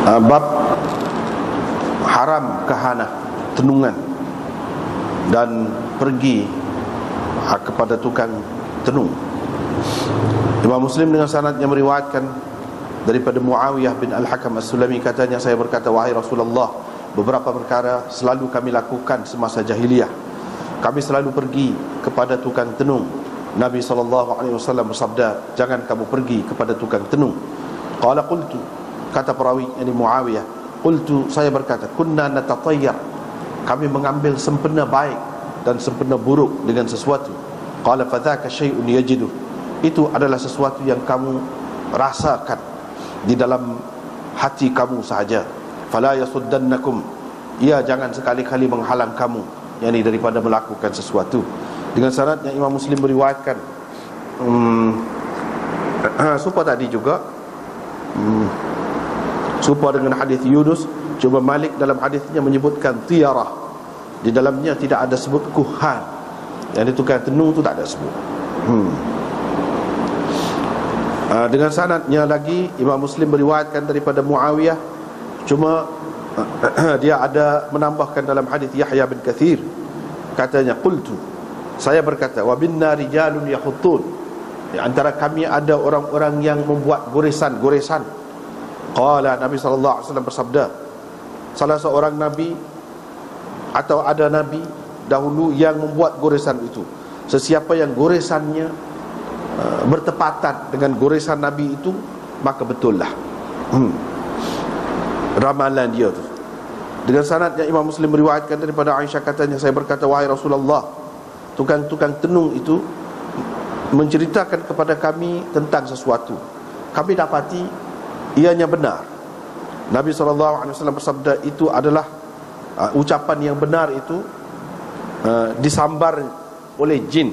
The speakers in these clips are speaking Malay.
Bab haram kahana, tenungan, dan pergi kepada tukang tenung. Imam Muslim dengan sanadnya meriwayatkan daripada Muawiyah bin Al-Hakam As-Sulami, katanya, saya berkata, wahai Rasulullah, beberapa perkara selalu kami lakukan semasa jahiliyah. Kami selalu pergi kepada tukang tenung. Nabi SAW bersabda, jangan kamu pergi kepada tukang tenung. Qala qultu, kata perawi ini Muawiyah, qultu, saya berkata, kunna natatayyar, kami mengambil sempena baik dan sempena buruk dengan sesuatu. Qala fadzaka syai'un yajidu, itu adalah sesuatu yang kamu rasakan di dalam hati kamu sahaja. Fala yasuddannakum, ia jangan sekali-kali menghalang kamu, yakni daripada melakukan sesuatu. Dengan sanadnya Imam Muslim meriwayatkan serupa tadi juga, serupa dengan hadis Yunus. Cuma Malik dalam hadisnya menyebutkan tiarah, di dalamnya tidak ada sebut kuhan. Yang tukang tenung itu tak ada sebut. Dengan sanadnya lagi Imam Muslim meriwayatkan daripada Muawiyah, cuma dia ada menambahkan dalam hadis Yahya bin Kathir, katanya, qultu, saya berkata, wa binna rijalun yakhutun, di antara kami ada orang-orang yang membuat goresan-goresan. Qala, Nabi SAW bersabda, salah seorang nabi atau ada nabi dahulu yang membuat goresan itu, sesiapa yang goresannya bertepatan dengan goresan nabi itu, maka betul lah ramalan dia tu. Dengan sanadnya Imam Muslim meriwayatkan daripada Aisyah, katanya, saya berkata, wahai Rasulullah, tukang-tukang tenung itu menceritakan kepada kami tentang sesuatu, kami dapati ianya benar. Nabi SAW bersabda, itu adalah ucapan yang benar itu disambar oleh jin,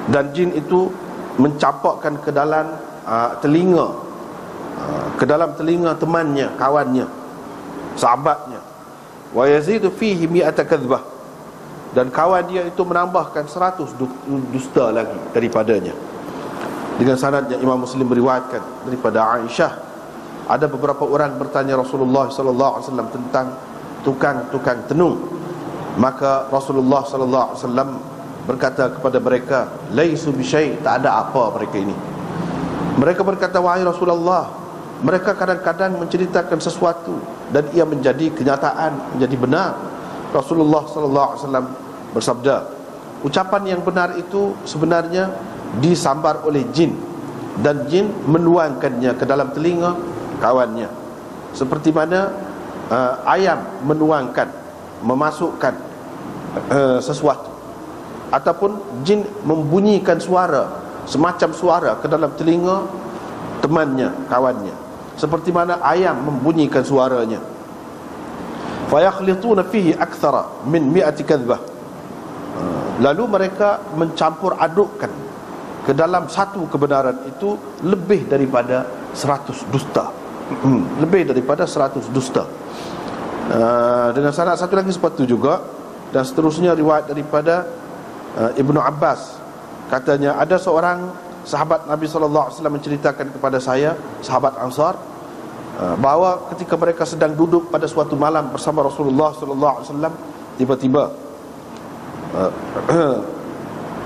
dan jin itu mencampakkan ke dalam telinga, ke dalam telinga temannya, kawannya, sahabatnya. Wa yazidu fihi mi'ata kadzbah, dan kawan dia itu menambahkan 100 dusta lagi daripadanya. Dengan sanadnya Imam Muslim meriwayatkan daripada Aisyah, ada beberapa orang bertanya Rasulullah SAW tentang tukang-tukang tenung. Maka Rasulullah SAW berkata kepada mereka, laisu bisyai, tak ada apa mereka ini. Mereka berkata, wahai Rasulullah, mereka kadang-kadang menceritakan sesuatu dan ia menjadi kenyataan, menjadi benar. Rasulullah SAW bersabda, ucapan yang benar itu sebenarnya disambar oleh jin, dan jin menuangkannya ke dalam telinga kawannya, seperti mana ayam menuangkan, memasukkan sesuatu, ataupun jin membunyikan suara, semacam suara ke dalam telinga temannya, kawannya, seperti mana ayam membunyikan suaranya. Fayakhlituna fihi akthara min mi'ati kadzbah, lalu mereka mencampur adukkan ke dalam satu kebenaran itu lebih daripada 100 dusta. Lebih daripada 100 dusta. Dengan sanad satu lagi seperti itu juga. Dan seterusnya riwayat daripada Ibnu Abbas, katanya, ada seorang sahabat Nabi SAW menceritakan kepada saya, sahabat Ansar, bahawa ketika mereka sedang duduk pada suatu malam bersama Rasulullah SAW, tiba-tiba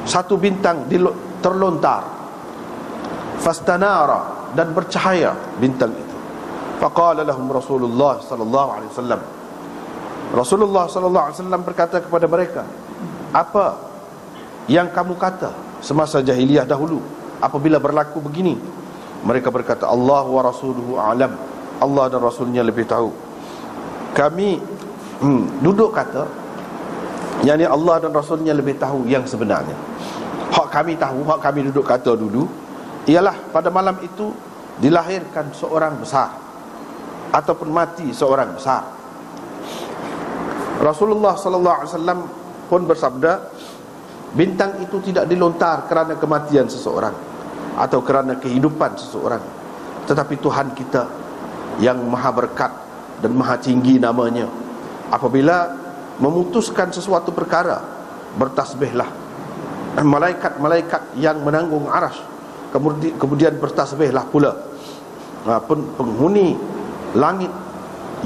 satu bintang terlontar, fastanara, dan bercahaya bintang itu. Faqala lahum Rasulullah SAW, Rasulullah SAW berkata kepada mereka, apa yang kamu kata semasa jahiliyah dahulu apabila berlaku begini? Mereka berkata, Allah wa rasuluhu a'lam, Allah dan Rasulnya lebih tahu. Kami duduk kata, yakni Allah dan Rasulnya lebih tahu yang sebenarnya. Hak kami tahu, hak kami duduk kata dulu, ialah pada malam itu dilahirkan seorang besar ataupun mati seorang besar. Rasulullah SAW pun bersabda, bintang itu tidak dilontar kerana kematian seseorang atau kerana kehidupan seseorang, tetapi Tuhan kita yang maha berkat dan maha tinggi namanya, apabila memutuskan sesuatu perkara, bertasbihlah malaikat-malaikat yang menanggung arasy, kemudian bertasbihlah pula penghuni langit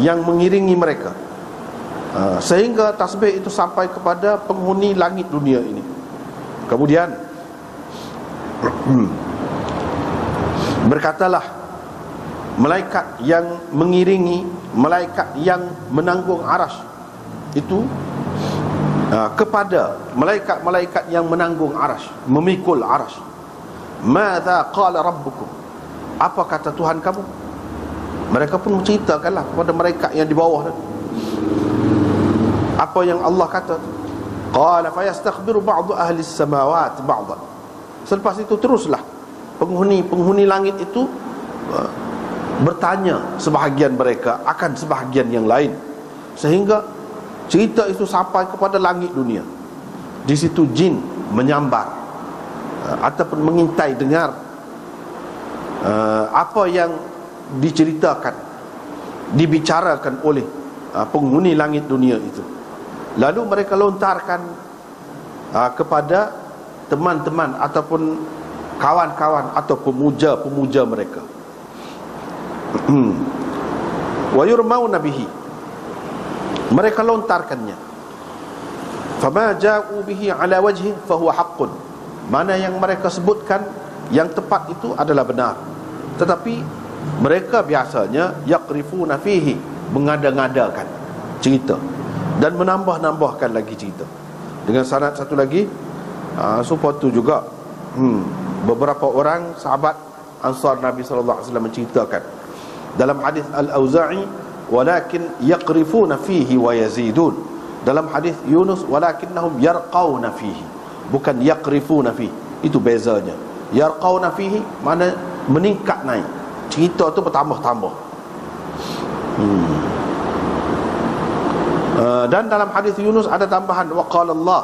yang mengiringi mereka, sehingga tasbih itu sampai kepada penghuni langit dunia ini. Kemudian berkatalah malaikat yang mengiringi, malaikat yang menanggung arasy itu kepada malaikat-malaikat yang menanggung arasy, memikul arasy, madza qala rabbukum, apa kata Tuhan kamu? Mereka pun menceritakanlah kepada malaikat yang di bawah tadi apa yang Allah kata. Qala fayastakhbiru ba'du ahli as-samawati ba'dan. Selepas itu teruslah penghuni langit itu bertanya sebahagian mereka akan sebahagian yang lain, sehingga cerita itu sampai kepada langit dunia. Di situ jin menyambar ataupun mengintai dengar apa yang diceritakan, dibicarakan oleh penghuni langit dunia itu. Lalu mereka lontarkan kepada teman-teman ataupun kawan-kawan atau pemuja-pemuja mereka. Wa yurmauna bihi, mereka lontarkannya. Fama ja'u bihi ala wajhi fahuwa haqqun, mana yang mereka sebutkan yang tepat itu adalah benar, tetapi mereka biasanya yaqrifuna fihi, mengada-ngadakan cerita dan menambah-nambahkan lagi cerita. Dengan sanad satu lagi, supaya tu juga beberapa orang sahabat Ansar Nabi sallallahu alaihi wasallam menceritakan dalam hadis Al-Auza'i, walakin yaqrifuna fihi wa yazidun. Dalam hadis Yunus, walakinnahum yarqauna fihi, bukan yaqrifuna fihi. Itu bezanya. Yarqauna fihi mana meningkat naik, cerita tu bertambah-tambah. Dan dalam hadis Yunus ada tambahan waqala Allah,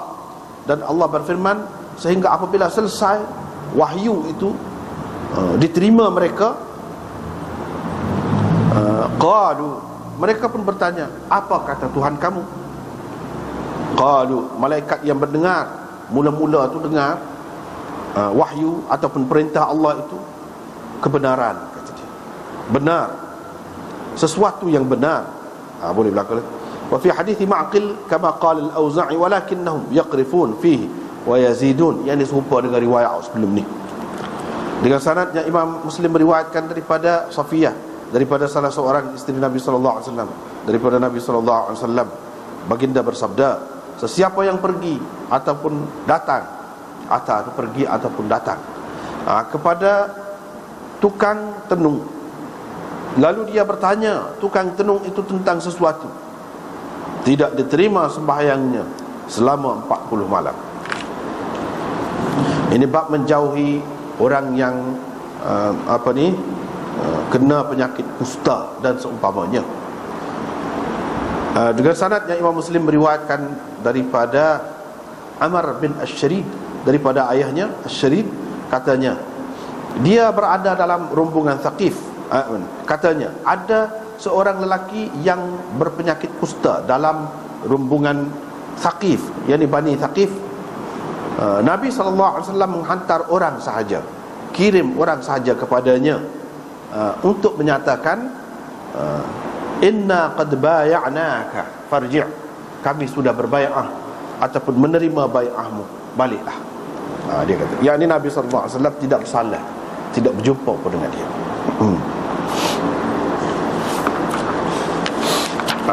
dan Allah berfirman, sehingga apabila selesai wahyu itu diterima mereka, qalu, mereka pun bertanya, apa kata Tuhan kamu? Qalu, malaikat yang mendengar mula-mula tu dengar wahyu ataupun perintah Allah itu kebenaran, kata dia, benar, sesuatu yang benar. Boleh berlaku. Wa fi hadits Ma'qil kama qala Al-Auza'i, walakinnahum yaqrifun fihi wa yazidun, yang serupa dengan riwayat sebelum ni. Dengan sanadnya Imam Muslim meriwayatkan daripada Safiyah, daripada salah seorang isteri Nabi sallallahu alaihi wasallam, daripada Nabi sallallahu alaihi wasallam, baginda bersabda, sesiapa yang pergi ataupun datang, atau pergi ataupun datang kepada tukang tenung, lalu dia bertanya tukang tenung itu tentang sesuatu, tidak diterima sembahyangnya selama 40 malam. Ini bab menjauhi orang yang kena penyakit kusta dan seumpamanya. Dengan sanad yang Imam Muslim meriwayatkan daripada Amr bin Ash-Sharid, daripada ayahnya Ash-Sharid, katanya dia berada dalam rombongan Thaqif. Katanya ada seorang lelaki yang berpenyakit kusta dalam rombongan Thaqif, yakni Bani Thaqif. Nabi SAW menghantar orang sahaja, kirim orang sahaja kepadanya untuk menyatakan, inna qad bay'naka farji', kami sudah berbai'ah ataupun menerima bai'ahmu, baliklah. Dia kata, yakni Nabi SAW tidak bersalah, tidak berjumpa pun dengan dia.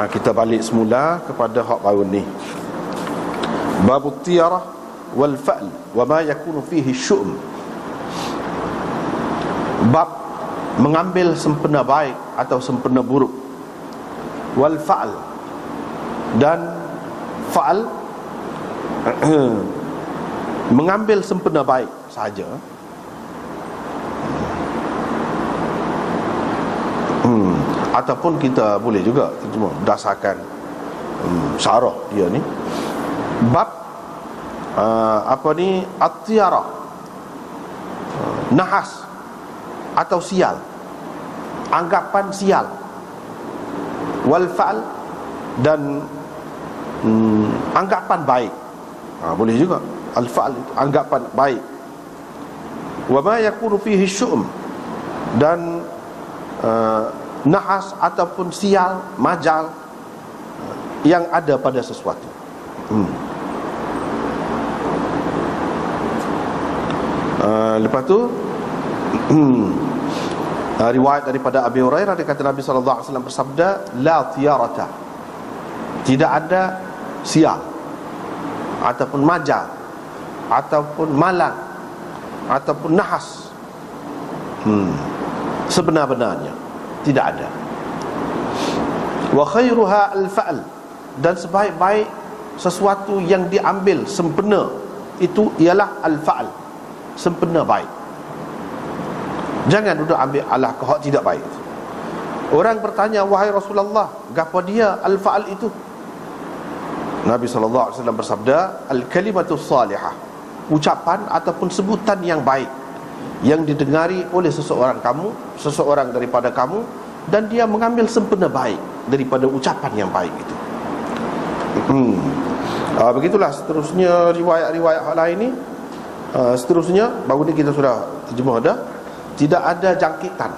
Kita balik semula kepada hak baru ni, bab tiyarah wal fa'l wa ma yakunu fihi syu'm. Bab mengambil sempena baik atau sempena buruk, wal fa'l, dan fa'al mengambil sempena baik saja, ataupun kita boleh juga cuma berdasarkan syarah dia ni. Bab at-tiyarah, nahas atau sial, anggapan sial, wal fa'al, dan anggapan baik. Boleh juga al-fa'al itu anggapan baik. Wa ma yakunu fihi syu'm, dan nahas ataupun sial, majal yang ada pada sesuatu. Lepas tu riwayat daripada Abi Hurairah, dia kata Nabi SAW bersabda, la tiyarata, tidak ada sial ataupun majal ataupun malang ataupun nahas sebenar-benarnya, tidak ada. Wa khairuha al-fa'l, dan sebaik-baik sesuatu yang diambil sempena itu ialah al-fa'l, sempena baik. Jangan duduk ambil alah kau tidak baik. Orang bertanya, wahai Rasulullah, gapo dia al-fa'l itu? Nabi SAW bersabda, al-kalimatu salihah, ucapan ataupun sebutan yang baik yang didengari oleh seseorang daripada kamu, dan dia mengambil sempena baik daripada ucapan yang baik itu. Begitulah seterusnya riwayat-riwayat hal lain ni. Seterusnya, baru ni kita sudah terjemah dah. Tidak ada jangkitan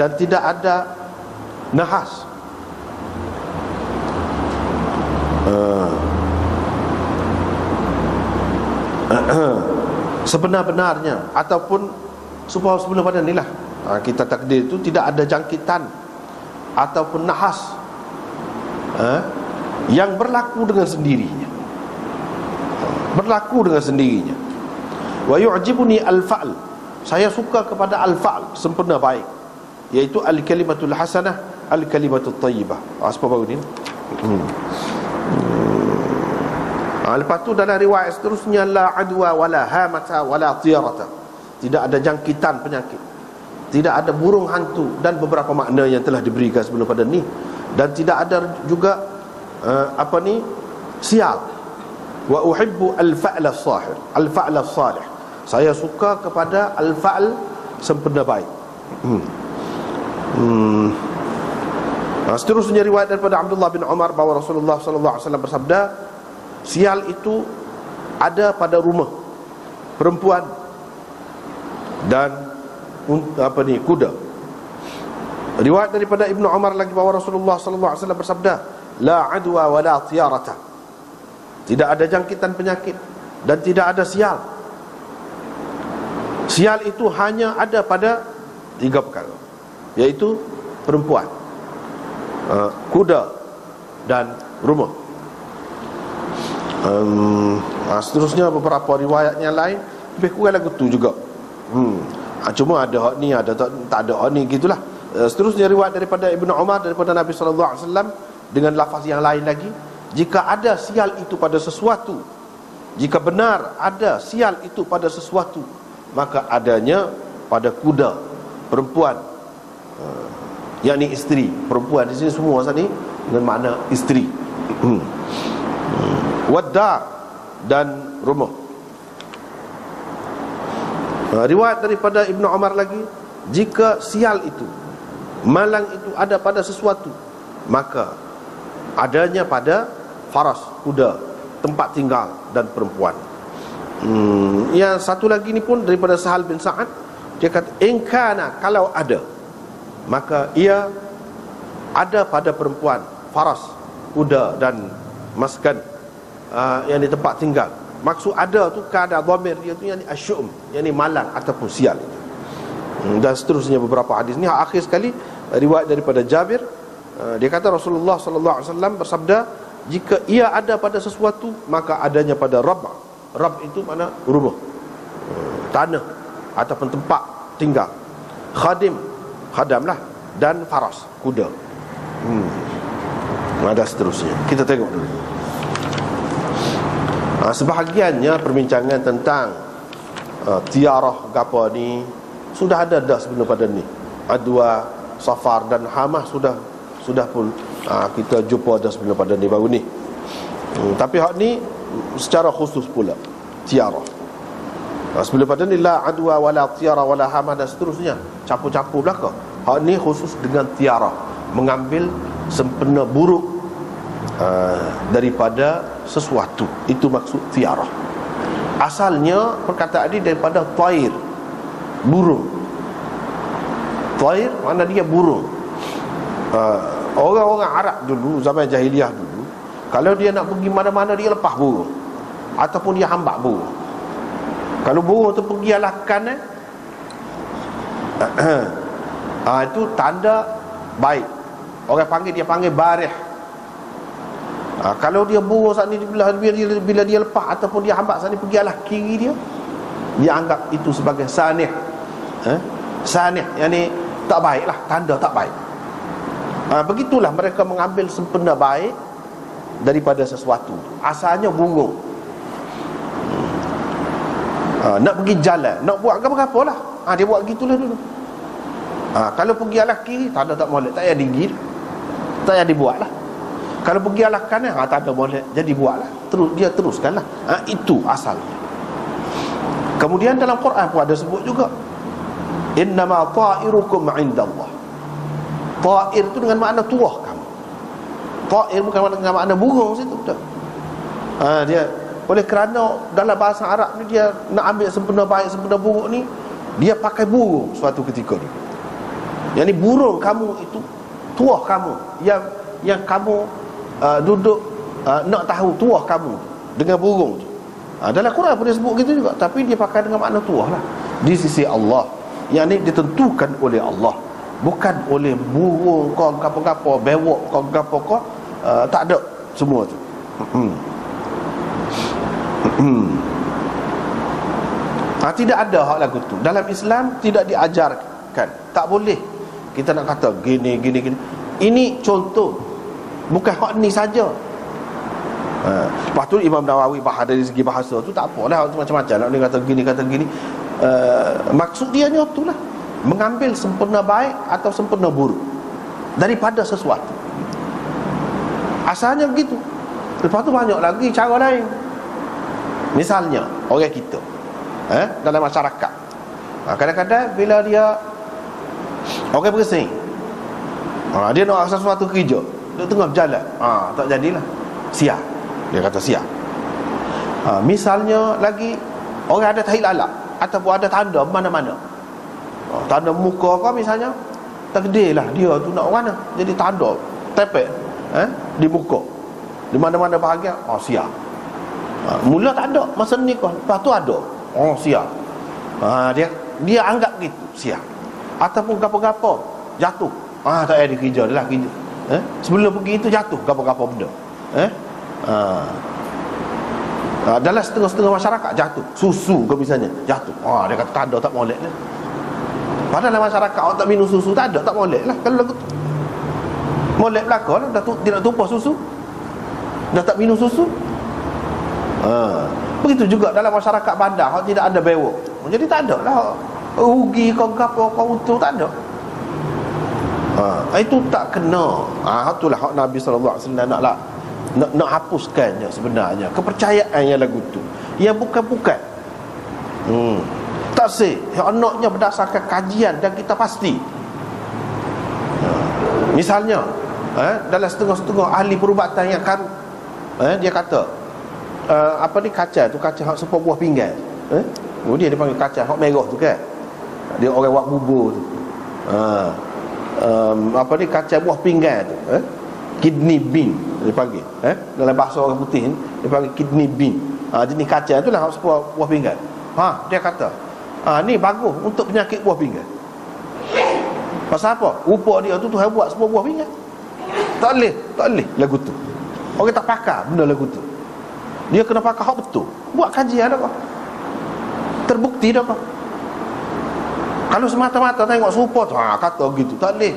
dan tidak ada nahas. Sebenar-benarnya ataupun supaya sebelum pada ni lah, kita takdir itu tidak ada jangkitan ataupun nahas yang berlaku dengan sendirinya. Berlaku dengan sendirinya. Wa yu'jibuni al-fa'l, saya suka kepada al-fa'l, sempurna baik, iaitu al-kalimatul hasanah, al-kalimatul tayyibah. Apa baru ni? Lepas tu dalam riwayat seterusnya, la adwa wala hamata wala tiyarata, tidak ada jangkitan penyakit, tidak ada burung hantu, dan beberapa makna yang telah diberikan sebelum pada ni. Dan tidak ada juga sial. Wa uhibbu al-fa'la as-sahih, al-fa'la as-salih, saya suka kepada al-fa'l, sempurna baik. Seterusnya riwayat daripada Abdullah bin Umar bahawa Rasulullah SAW bersabda, sial itu ada pada rumah perempuan dan kuda. Riwayat daripada Ibnu Umar lagi bahawa Rasulullah SAW bersabda, la adwa wa la tiyarata, tidak ada jangkitan penyakit dan tidak ada sial. Sial itu hanya ada pada 3 perkara, iaitu perempuan, kuda dan rumah. Seterusnya beberapa riwayat yang lain lebih kurang lagu tu juga. Cuma ada hak ni, ada tak ada hak ni, gitulah. Seterusnya riwayat daripada Ibnu Umar daripada Nabi SAW dengan lafaz yang lain lagi, jika ada sial itu pada sesuatu, jika benar ada sial itu pada sesuatu, maka adanya pada kuda perempuan, yakni isteri. Perempuan di sini semua ni dengan makna isteri. Wadda, dan rumah. Riwayat daripada Ibnu Umar lagi, jika sial itu, malang itu ada pada sesuatu, maka adanya pada faras, kuda, tempat tinggal, dan perempuan. Yang satu lagi ni pun daripada Sahal bin Sa'ad, dia kata, ingkana, kalau ada, maka ia ada pada perempuan, faras, kuda, dan maskan, yang di tempat tinggal. Maksud ada tu kada dhamir dia tu, yang ni asyum, yang ni malang ataupun sial itu. Dan seterusnya beberapa hadis ni. Akhir sekali riwayat daripada Jabir, dia kata Rasulullah SAW bersabda, jika ia ada pada sesuatu, maka adanya pada Rabb. Rabb itu mana? Rumah, tanah ataupun tempat tinggal. Khadim, khadamlah, dan faras, kuda. Ada seterusnya. Kita tengok dulu. Sebahagiannya perbincangan tentang tiarah gapa ni sudah ada dah sebelum pada ni. Adwa, safar dan hamah sudah pun kita jumpa dah sebelum pada ni baru ni. Tapi hak ni secara khusus pula tiarah. Sebelum pada ni la adwa wala tiarah wala hamah dan seterusnya, campur-campur belaka. Hak ni khusus dengan tiarah, mengambil sempena buruk daripada sesuatu. Itu maksud tiarah. Asalnya perkataan ini daripada tair, burung. Tair mana dia burung. Orang-orang Arab dulu, zaman jahiliah dulu, kalau dia nak pergi mana-mana, dia lepas burung ataupun dia hambak burung. Kalau burung tu pergi alahkan, itu tanda baik. Orang panggil, dia panggil barih. Kalau dia burung saat ni, bila dia lepas ataupun dia hambak saat ni pergi alah kiri dia anggap itu sebagai sanih. Sanih, yang ni tak baik lah, tanda tak baik. Begitulah mereka mengambil sempena baik daripada sesuatu. Asalnya burung, nak pergi jalan, nak buat apa-apa lah, dia buat gitulah dulu. Kalau pergi arah kiri, tanda tak molek, tak payah digigit, tak payah dibuat lah. Kalau pergi arah kanan, tanda molek, jadi buat lah, dia teruskan lah. Itu asalnya. Kemudian dalam Quran pun ada sebut juga, innama ta'irukum indallah. Ta'ir itu dengan makna tuah kamu. Ta'ir bukan dengan makna burung situ, betul. Dia oleh kerana dalam bahasa Arab ni, dia nak ambil sempena baik, sempena buruk ni, dia pakai burung suatu ketika ni. Yang ni burung kamu itu tuah kamu, yang kamu duduk nak tahu tuah kamu dengan burung tu. Dalam Quran pun dia sebut gitu juga, tapi dia pakai dengan makna tuah lah di sisi Allah. Yang ni ditentukan oleh Allah, bukan oleh burung kau gapo-gapo, bewok kau gapo kau, tak ada semua tu. Tidak ada hak lagu tu. Dalam Islam tidak diajarkan. Tak boleh kita nak kata gini. Ini contoh, bukan hak ni saja. Lepas tu Imam Nawawi bahas dari segi bahasa tu tak apalah, macam-macam nak dia kata gini. Maksud dia nya itulah, mengambil sempena baik atau sempena buruk daripada sesuatu. Asalnya begitu. Lepas tu banyak lagi cara lain. Misalnya orang kita dalam masyarakat, kadang-kadang bila dia orang bersin, dia nak sesuatu kerja, dia tengah berjalan, tak jadilah, sia. Dia kata sia. Misalnya lagi, orang ada tahi lalak ataupun ada tanda mana-mana, tanda muka kau misalnya, takdir lah dia tu nak mana, jadi tanda tepek di muka, di mana-mana bahagian, sia. Mula tak ada, masa ni kau, lepas tu ada, sia. Dia anggap gitu, sia. Ataupun gapo-gapo jatuh, tak payah dikerja dah lah kerja. Sebelum pergi itu jatuh gapo-gapo benda. Dalam setengah-setengah masyarakat jatuh susu ke misalnya, jatuh, dia kata tak ada, tak molek lah. Padahal dalam masyarakat orang tak minum susu, tak ada, tak molek lah. Kalau lagu tu molek belakang lah, dia nak tumpah susu, dah tak minum susu. Begitu juga dalam masyarakat bandar, hak tidak ada bewok, jadi tak ada lah rugi kau gapo kau untung, tak ada. Itu tak kena. Itulah hak Nabi sallallahu alaihi wasallam nak hapuskannya sebenarnya, kepercayaan yang lagu tu, yang bukan-bukan. Tak sih, anaknya berdasarkan kajian dan kita pasti. Misalnya dalam setengah-setengah ahli perubatan yang kan, dia kata apa ni, kaca tu, kaca hak serupa buah pinggan, dia panggil kaca hak merah tu kan, dia orang buat bubur tu, apa ni, kaca buah pinggan tu, kidney bean dia panggil, dalam bahasa orang putih ni dia panggil kidney bean. Jenis kaca tu lah hak serupa buah pinggan. Dia kata ni bagus untuk penyakit buah pinggan. Pasal apa? Rupa dia tu Tuhan buat serupa buah pinggan. Tak boleh lagu tu. Orang tak pakar benda lagu tu. Dia kena pakai hak betul. Buat kajian dah kau, terbukti dah kau. Kalau semata-mata tengok serupa tu, kata gitu, tak boleh.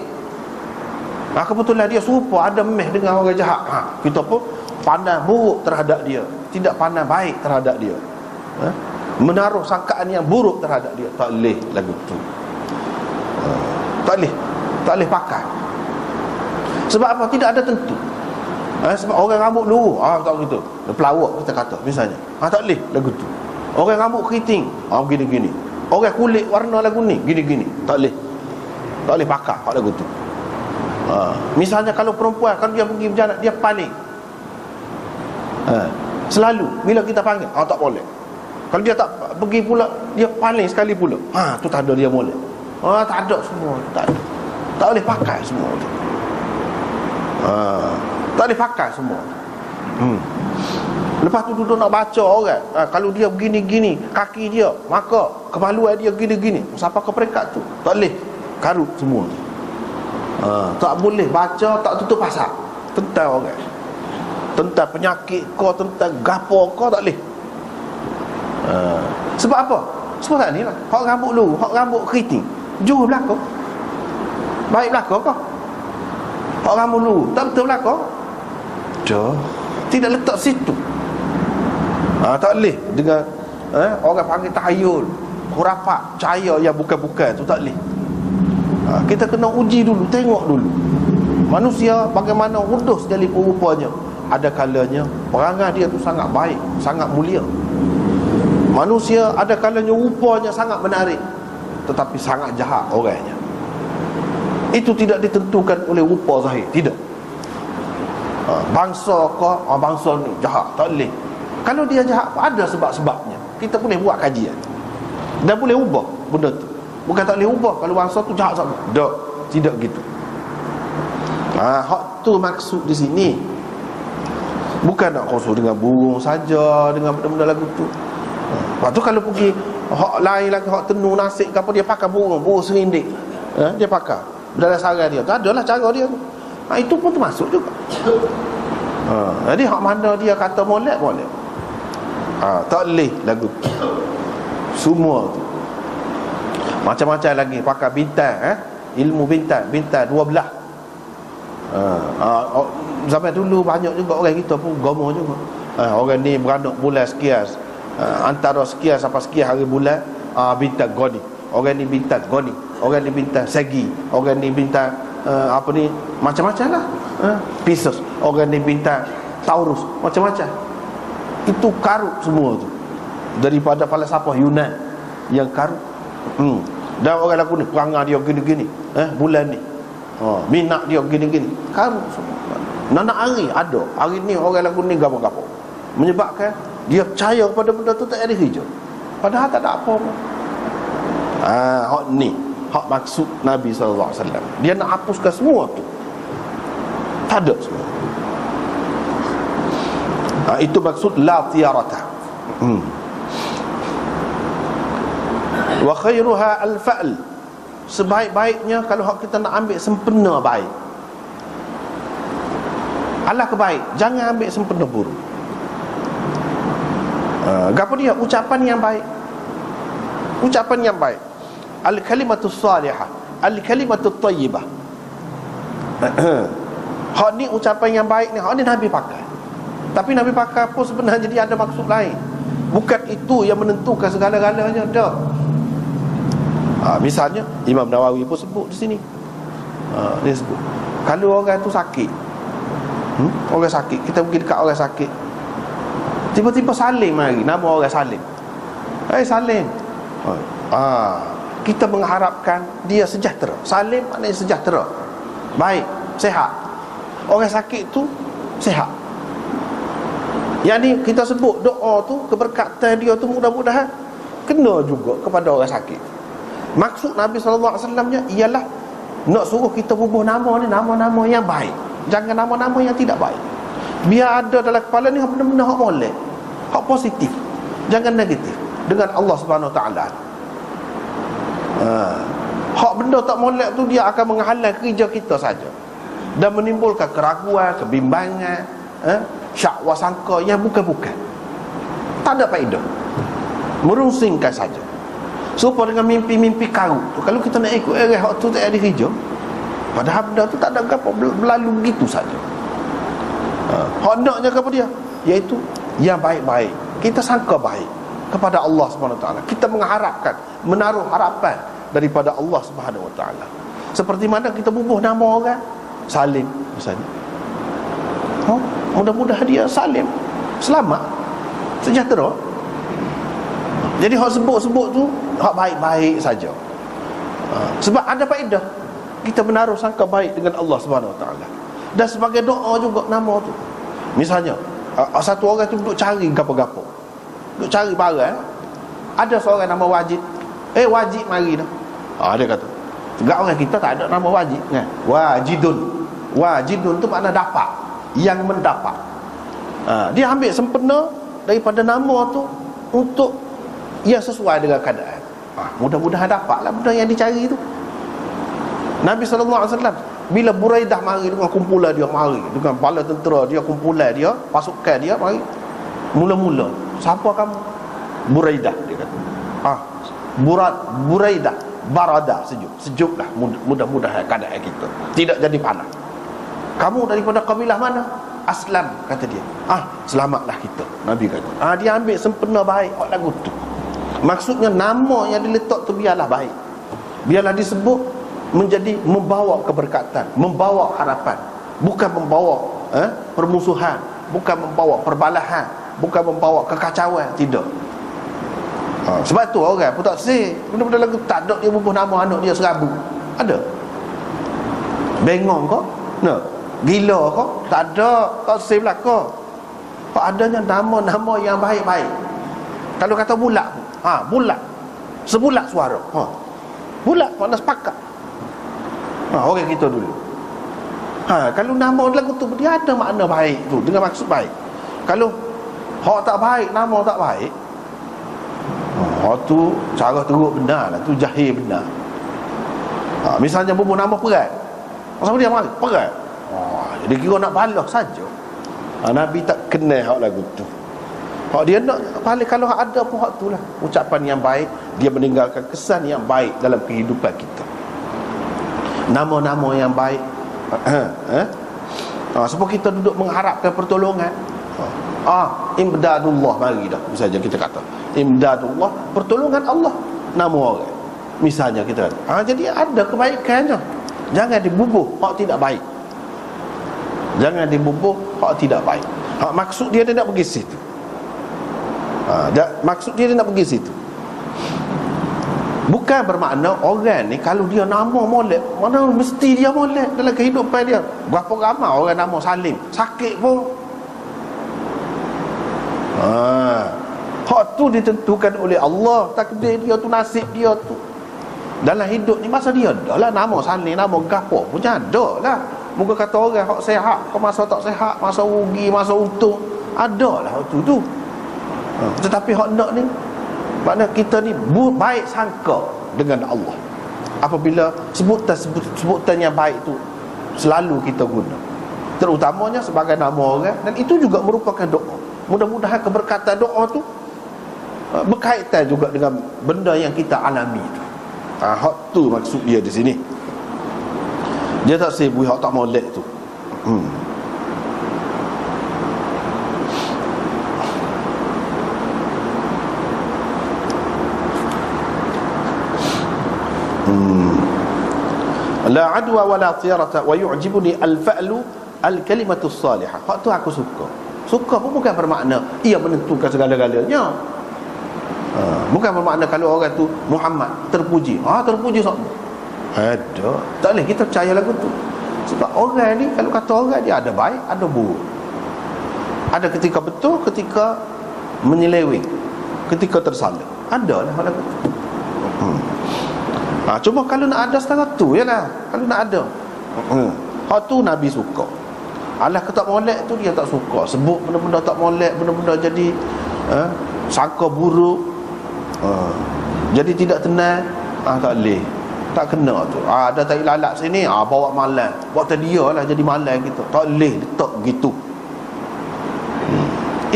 Kebetulan dia serupa, ada meh dengan orang jahat, kita pun pandang buruk terhadap dia, tidak pandang baik terhadap dia, menaruh sangkaan yang buruk terhadap dia. Tak boleh lagu tu. Tak boleh pakai. Sebab apa? Tidak ada tentu. Sebab orang rambut lurus, tak begitu, pelawak kita kata misalnya, tak boleh lagu tu. Orang rambut keriting, gini-gini. Orang kulit warna lagu ni, gini-gini, tak boleh pakai hak lagu tu. Misalnya kalau perempuan, kalau dia pergi berjalan, dia paling selalu bila kita panggil, tak boleh. Kalau dia tak pergi pula, dia paling sekali pula, tu tanda dia molek. Tak ada semua, tak boleh pakai semua tu. Tak boleh pakai semua. Lepas tu duduk nak baca orang, kalau dia begini-gini kaki dia, maka kemaluan dia gini-gini. Siapa ke peringkat tu? Tak boleh karut semua tu. Tak boleh baca, tak tutup pasak tentang orang, tentang penyakit kau, tentang gapo kau, tak boleh. Sebab apa? Sebab tak ni lah, hak rambut lu, hak rambut keriting, jauh belakang, baik belakang kau. Hak rambut lu tak betul belakang, jauh, tidak letak situ. Tak boleh dengan orang panggil tahayul, khurafat, cahaya yang bukan-bukan tu, tak boleh. Kita kena uji dulu, tengok dulu manusia bagaimana huduh sekali rupanya. Ada kalanya perangai dia tu sangat baik, sangat mulia. Manusia ada kalanya rupanya sangat menarik, tetapi sangat jahat orangnya. Itu tidak ditentukan oleh rupa zahir, tidak. Bangsa kau, bangsa ni jahat, tak boleh. Kalau dia jahat, ada sebab-sebabnya. Kita boleh buat kajian dan boleh ubah benda tu. Bukan tak boleh ubah kalau bangsa tu jahat sangat. Tak, tidak gitu. Hak tu maksud di sini. Bukan nak khusus dengan burung saja, dengan benda-benda lagu tu. Lepas tu kalau pergi hak lain lagi, hak tenung nasib ke apa, dia pakai burung serindik. Dia pakai dalam sarang dia tu, adalah cara dia tu. Itu pun termasuk juga. Jadi hak mana dia kata molek. Tak boleh lagu tu. Semua tu. Macam-macam lagi pakai bintang, ilmu bintang 12. Zaman dulu banyak juga orang kita pun gomoh juga. Orang ni beranak bulan sekian, antara sekian sampai sekian hari bulan, bintang goni. Orang ni bintang goni, orang ni bintang segi, orang ni bintang apa ni, macam-macam lah. Pisces, orang ni bintang Taurus, macam-macam. Itu karut semua tu, daripada falsafah Yunan yang karut. Dan orang lagu ni perangai dia gini-gini, bulan ni minat dia gini-gini, karut semua. Nak hari ada, hari ni orang lagu ni gapo-gapo, menyebabkan dia percaya kepada benda tu tak ada hijau, padahal tak ada apa pun. Hak ni hak maksud Nabi SAW. Dia nak hapuskan semua tu, tak ada semua. Itu maksud la tiyarata. Wa khairuha al-fa'l. Sebaik-baiknya kalau hak kita nak ambil sempena baik, Allah kebaik, jangan ambil sempena buruk. Gapo dia? Ucapan yang baik. Ucapan yang baik. Al-kalimatus salihah, al-kalimatut thayyibah. Hak ni ucapan yang baik ni, hak ni Nabi pakai. Tapi Nabi pakai pun sebenarnya dia ada maksud lain. Bukan itu yang menentukan segala-galanya, dah. Misalnya Imam Nawawi pun sebut di sini. Dia sebut kalau orang tu sakit, orang sakit, kita pergi dekat orang sakit, tiba-tiba Salim lagi, nama orang Salim. Salim. Kita mengharapkan dia sejahtera. Salim maknanya sejahtera, baik, sehat. Orang sakit tu sehat. Yang ni kita sebut doa tu, keberkatan dia tu mudah-mudahan kena juga kepada orang sakit. Maksud Nabi SAW-nya ialah nak suruh kita bubuh nama ni, nama-nama yang baik, jangan nama-nama yang tidak baik. Biar ada dalam kepala ni benda-benda hak molek, hak positif, jangan negatif dengan Allah Subhanahu Wa Taala. Hak benda tak molek tu dia akan menghalang kerja kita saja dan menimbulkan keraguan, kebimbangan, syakwa sangka yang bukan-bukan, tak ada faedah, merungsingkan saja. Serupa dengan mimpi-mimpi karut tu, kalau kita nak ikut hak tu tak ada kerja, padahal benda tu tak ada apa, berlalu begitu saja. Hak naknya kepada dia, iaitu yang baik-baik. Kita sangka baik kepada Allah Subhanahu Wa Taala. Kita mengharapkan, menaruh harapan daripada Allah Subhanahu Wa Taala. Seperti mana kita bubuh nama orang Salim misalnya, mudah-mudahan dia salim, selamat, sejahtera. Jadi hak sebut-sebut tu hak baik-baik saja. Sebab ada faedah kita menaruh sangka baik dengan Allah Subhanahu Wa Taala. Dan sebagai doa juga nama tu. Misalnya satu orang tu duduk cari gapo-gapo, duduk cari barang, ada seorang nama Wajid. Wajid mari dah. Dia kata, tegak orang kita tak ada nama Wajid kan? Wajidun. Wajidun tu makna dapat, yang mendapat. Dia ambil sempena daripada nama tu untuk yang sesuai dengan keadaan. Mudah-mudahan dapatlah benda yang dicari tu. Nabi SAW bila Buraidah mari dengan kumpulan dia, mari dengan bala tentera dia, kumpulan dia, pasukan dia mari, mula-mula, siapa kamu? Buraidah, dia kata. Buraidah, barada, sejuklah, mudah-mudahan keadaan kita tidak jadi panas. Kamu daripada kabilah mana? Aslam, kata dia. Selamatlah kita, Nabi kata. Dia ambil sempena baik hak lagu tu. Maksudnya nama yang diletak tu biarlah baik, biarlah disebut menjadi membawa keberkatan, membawa harapan, bukan membawa permusuhan, bukan membawa perbalahan, bukan membawa kekacauan, tidak. Sebab tu orang pun tak say benda-benda lagu tak ada dia bubuh nama anak dia serabu. Ada? Bengong kau? No. Gila kau? Tak ada. Tak say belaka. Kau adanya nama-nama yang baik-baik. Kalau kata bulat, bulat, sebulat suara. Bulat makna sepakat. Orang kita dulu. Kalau nama lagu tu dia ada makna baik tu, dengan maksud baik. Kalau hak tak baik, nama tak baik, hak tu cara teruk benar lah, tu jahil benar. Misalnya bubuh nama Perai. Masa dia mari Perai. Jadi kira nak balas saja. Nabi tak kenal hak lagu tu. Hak dia nak paling kalau ada pun hak tu lah, ucapan yang baik, dia meninggalkan kesan yang baik dalam kehidupan kita. Nama-nama yang baik. Sebab kita duduk mengharapkan pertolongan. Imdadullah, mari dah misalnya kita kata imdadullah, pertolongan Allah, nama orang misalnya kita kata. Jadi ada kebaikannya. Jangan dibubuh hak tidak baik. Jangan dibubuh hak tidak baik. Maksud dia nak pergi situ. Maksud dia nak pergi situ. Bukan bermakna orang ni kalau dia nama molek, mana mesti dia molek dalam kehidupan dia. Berapa ramai orang nama Salim, sakit pun. Hak tu ditentukan oleh Allah, takdir dia tu, nasib dia tu. Dalam hidup ni masa dia ada lah nama Salim, nama gapo pun ada lah. Muka kata orang hak sehat, kau masa tak sehat, masa rugi, masa untung, ada lah hak tu. Tetapi hak nak ni, makna kita ni baik sangka dengan Allah. Apabila sebutan yang baik tu selalu kita guna, terutamanya sebagai nama orang, dan itu juga merupakan doa. Mudah-mudahan keberkatan doa tu berkaitan juga dengan benda yang kita alami tu. Hak tu maksud dia di sini. Dia tak sibuk hak tak molek tu. La adwa wala tiyarata wa yu'jibuni al-fa'lu al-kalimatu salihah. Hak tu aku suka. Suka pun bukan bermakna ia menentukan segala-galanya. Bukan bermakna kalau orang tu Muhammad terpuji, terpuji semua. Ada. Tak boleh kita percaya lagu tu. Sebab orang ni kalau kata orang dia ada baik, ada buruk. Ada ketika betul, ketika menyeleweng, ketika tersalah. Ada lah lagu tu. Cuma kalau nak ada setara tu je lah. Kalau nak ada hak tu Nabi suka. Alah ke tak molek tu dia tak suka. Sebut benda-benda tak molek, benda-benda jadi sangka buruk, jadi tidak tenang, tak boleh. Tak kena tu. Ada tai lalat sini, bawa malam, bawa dia lah jadi malam kita. Tak boleh letak begitu.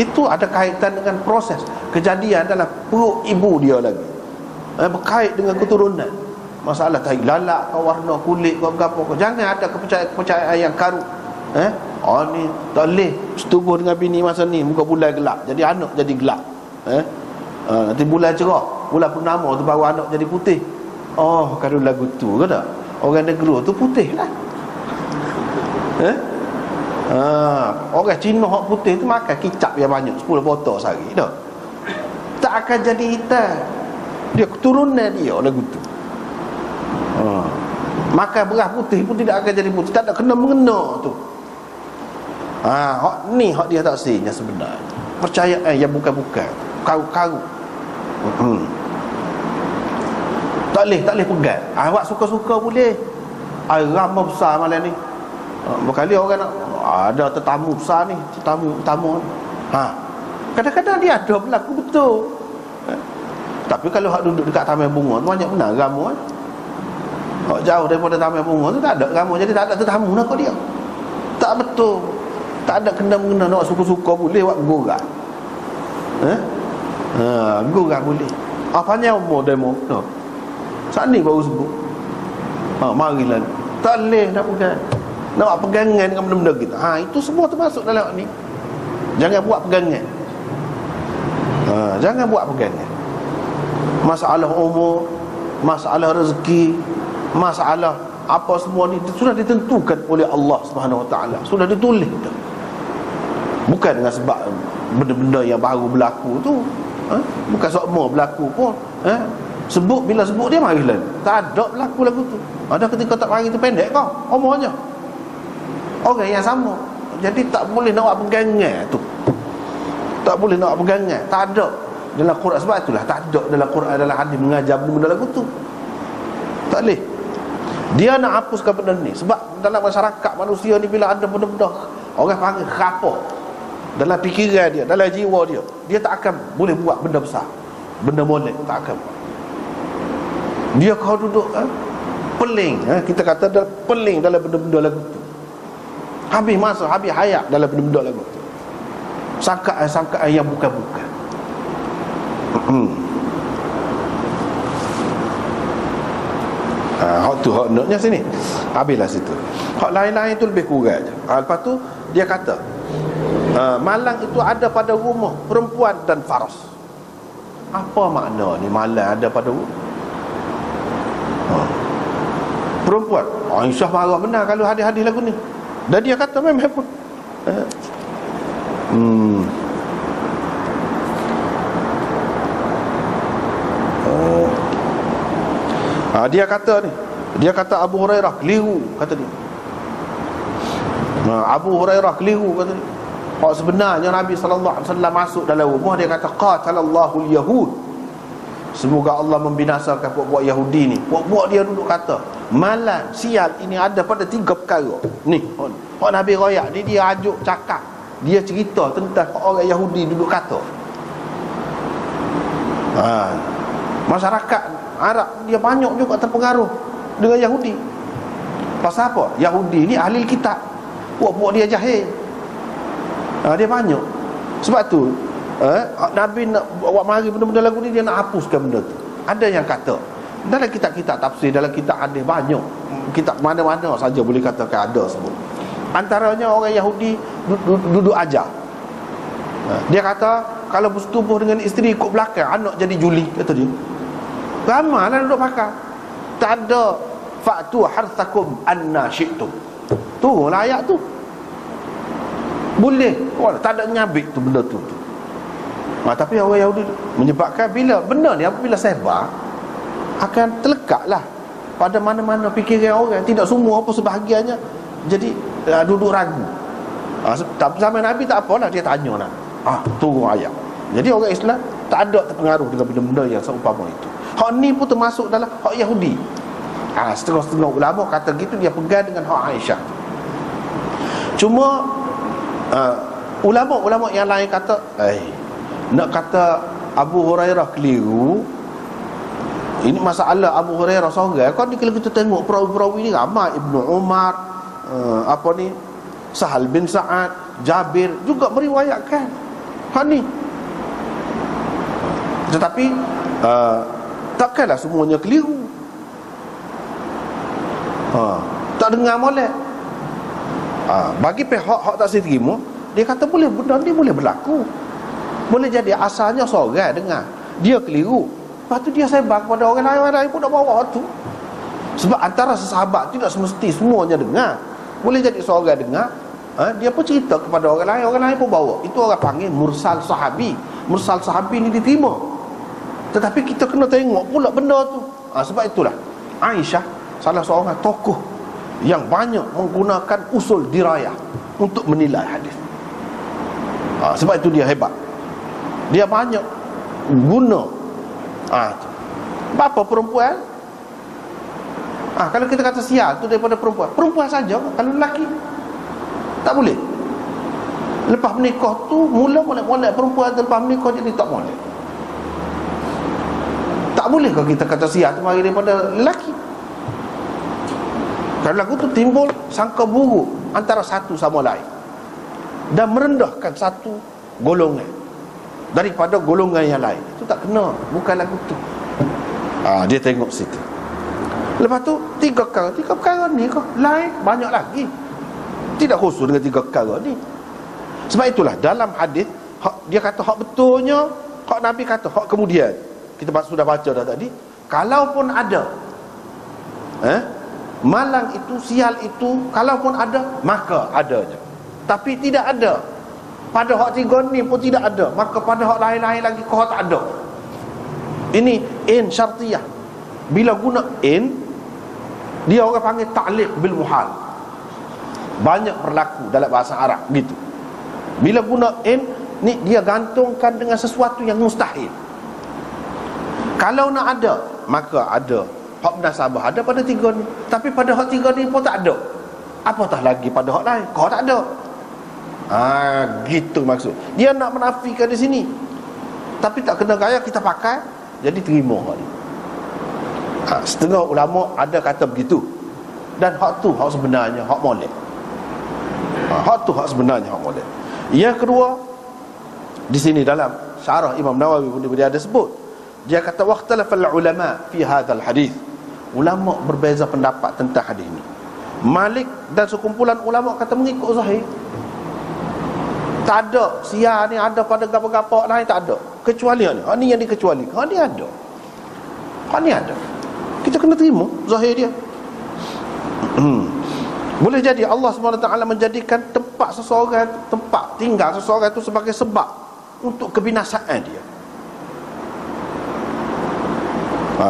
Itu ada kaitan dengan proses kejadian dalam perut ibu dia lagi, berkait dengan keturunan. Masalah tai lalat kau, warna kulit kau, apa kau. Jangan ada kepercayaan yang karut. Ni tak boleh setubuh dengan bini masa ni, muka bulan gelap, jadi anak jadi gelap. Nanti bulan cerah, bulan purnama tu baru anak jadi putih. Kalau lagu tu ke tak, orang negeri tu putih lah. Orang Cina hak putih tu makan kicap yang banyak 10 botol sehari dah. Tak akan jadi hitam. Dia keturunan dia lagu tu. Makan beras putih pun tidak akan jadi putih. Tak ada kena-mengena tu. Hak ni hak dia tak sihnya sebenarnya. Percayaan yang bukan-bukan, karu-karu. Tak boleh pegang. Awak suka-suka boleh. Ramah besar malam ni. Berkali orang nak ada tetamu besar ni, tetamu. Kadang-kadang dia ada berlaku betul. Tapi kalau hak duduk dekat taman bunga tu banyak benar ramu. Hak jauh daripada taman bunga tu tak ada ramu, jadi tak ada tetamu nak dia. Tak betul. Tak ada kena-mengena nak suka-suka boleh buat gorak. Gorak boleh. Apanya umur demo? No. Saat ni baru sebut. Marilah. Tak boleh nak pegang. Nak buat pegangan dengan benda-benda kita. Itu semua termasuk dalam ni. Jangan buat pegangan. Jangan buat pegangan. Masalah umur, masalah rezeki, masalah apa semua ni sudah ditentukan oleh Allah Subhanahu Wa Taala. Sudah ditulis dah. Bukan dengan sebab benda-benda yang baru berlaku tu. Bukan semua berlaku pun. Sebut bila sebut dia marilah. Tak ada berlaku lagu tu. Ada ketika tak mari tu pendek kau umurnya. Orang yang sama. Jadi tak boleh nak buat pegangan tu. Tak boleh nak buat pegangan. Tak ada dalam Quran. Sebab itulah tak ada dalam Quran, dalam hadis mengajar benda lagu tu. Tak boleh. Dia nak hapuskan benda ni. Sebab dalam masyarakat manusia ni bila ada benda-benda orang panggil khafah dalam fikiran dia, dalam jiwa dia, dia tak akan boleh buat benda besar, benda molek, tak akan. Dia kau duduk peling, kita kata dah peling dalam benda-benda lagu tu. Habis masa, habis hayat dalam benda-benda lagu tu. Sangkaan yang bukan-bukan. Hak tu hak notnya sini. Habislah situ. Hak lain-lain tu lebih kurang je. Lepas tu dia kata malang itu ada pada rumah perempuan dan faras. Apa makna ni malang ada pada rumah perempuan? Aisyah marah benar kalau hadis-hadis lagu ni. Dan dia kata memang pun dia kata ni, dia kata Abu Hurairah keliru, kata dia. Abu Hurairah keliru, kata dia. Sebenarnya Nabi SAW masuk dalam rumah, dia kata qatalallahu al-yahud, semoga Allah membinasakan puak-puak Yahudi ni. Puak-puak dia duduk kata malang, sial ini ada pada 3 perkara ni. Nabi royak ni dia ajuk cakap, dia cerita tentang orang Yahudi duduk kata. Masyarakat Arab dia banyak juga terpengaruh dengan Yahudi. Pasal apa? Yahudi ni ahli kitab, puak-puak dia jahil. Dia banyak. Sebab tu Nabi nak buat mari benda-benda lagu ni, dia nak hapuskan benda tu. Ada yang kata dalam kitab-kitab tafsir, dalam kitab hadis banyak, kitab mana-mana saja boleh katakan ada sebut. Antaranya orang Yahudi duduk ajar. Dia kata kalau bersetubuh dengan isteri ikut belakang, anak jadi juli, kata dia. Ramailah duduk pakai. Tak ada fa'tu harthakum anna syi'tum. Tu lah ayat tu. Boleh. Tak ada nyabik tu benda tu. Tapi orang Yahudi menyebabkan bila benda ni apabila sebar akan terlekatlah pada mana-mana fikiran orang. Tidak semua apa sebahagiannya. Jadi duduk ragu. Zaman Nabi tak apalah, dia tanya nak. Turun ayat. Jadi orang Islam tak ada terpengaruh dengan benda-benda yang seumpama itu. Hak ni pun termasuk dalam hak Yahudi. Setengah-setengah ulama kata gitu, dia pegang dengan hak Aisyah. Cuma ulama-ulama yang lain kata nak kata Abu Hurairah keliru. Ini masalah Abu Hurairah seorang. Kalau kita tengok perawi-perawi ni ramai, Ibnu Umar, Sahal bin Sa'ad, Jabir juga meriwayatkan hak ni. Tetapi takkanlah semuanya keliru. Tak dengar molek. Bagi pihak tak terima, dia kata boleh, benda ni boleh berlaku. Boleh jadi asalnya seorang dengar, dia keliru, lepas tu dia sebar kepada orang lain pun nak bawa tu. Sebab antara sesahabat tidak semesti semuanya dengar. Boleh jadi seorang dengar, dia pun cerita kepada orang lain pun bawa. Itu orang panggil mursal sahabi. Mursal sahabi ni diterima. Tetapi kita kena tengok pula benda tu. Sebab itulah Aisyah salah seorang tokoh yang banyak menggunakan usul dirayah untuk menilai hadis. Sebab itu dia hebat. Dia banyak guna. Apa perempuan? Kalau kita kata sial tu daripada perempuan saja. Kalau lelaki Tak boleh. Lepas menikah tu mula molek-molek perempuan tu, lepas menikah jadi tak molek. Tak boleh kalau kita kata sihat tu mari daripada lelaki. Kalau lagu tu timbul sangka buruk antara satu sama lain dan merendahkan satu golongan daripada golongan yang lain. Itu tak kena, bukan lagu tu. Dia tengok situ. Lepas tu tiga perkara ni kau lain banyak lagi. Tidak khusus dengan tiga perkara ni. Sebab itulah dalam hadis dia kata hak betulnya, hak Nabi kata hak kemudian. Kita sudah baca dah tadi. Kalaupun ada malang itu, sial itu, kalaupun ada, maka adanya. Tapi tidak ada. Pada hak tiga ni pun tidak ada, maka pada hak lain-lain lagi kau tak ada. Ini in syartiyah. Bila guna in, dia orang panggil ta'liq bil muhal. Banyak berlaku dalam bahasa Arab gitu. Bila guna in ni, dia gantungkan dengan sesuatu yang mustahil. Kalau nak ada, maka ada. Hak munasabah ada pada tiga ni. Tapi pada hak tiga ni pun tak ada. Apatah lagi pada hak lain, kau tak ada. Gitu maksud. Dia nak menafikan di sini. Tapi tak kena gaya kita pakai, jadi terima hak ni. Setengah ulama ada kata begitu. Dan hak tu hak sebenarnya hak molek. Hak tu hak sebenarnya hak molek. Yang kedua, di sini dalam syarah Imam Nawawi pun dia ada sebut. Dia kata waqtalafal ulama fi hadzal hadis. Ulama berbeza pendapat tentang hadis ini. Malik dan sekumpulan ulama kata mengikut zahir. Tak ada sia ni ada pada gapo-gapo lain, tak ada. Kecuali ni. Ni yang dikecualikan. Ni ada. Ni ada. Kita kena terima zahir dia. Boleh jadi Allah SWT menjadikan tempat seseorang, tempat tinggal seseorang itu sebagai sebab untuk kebinasaan dia.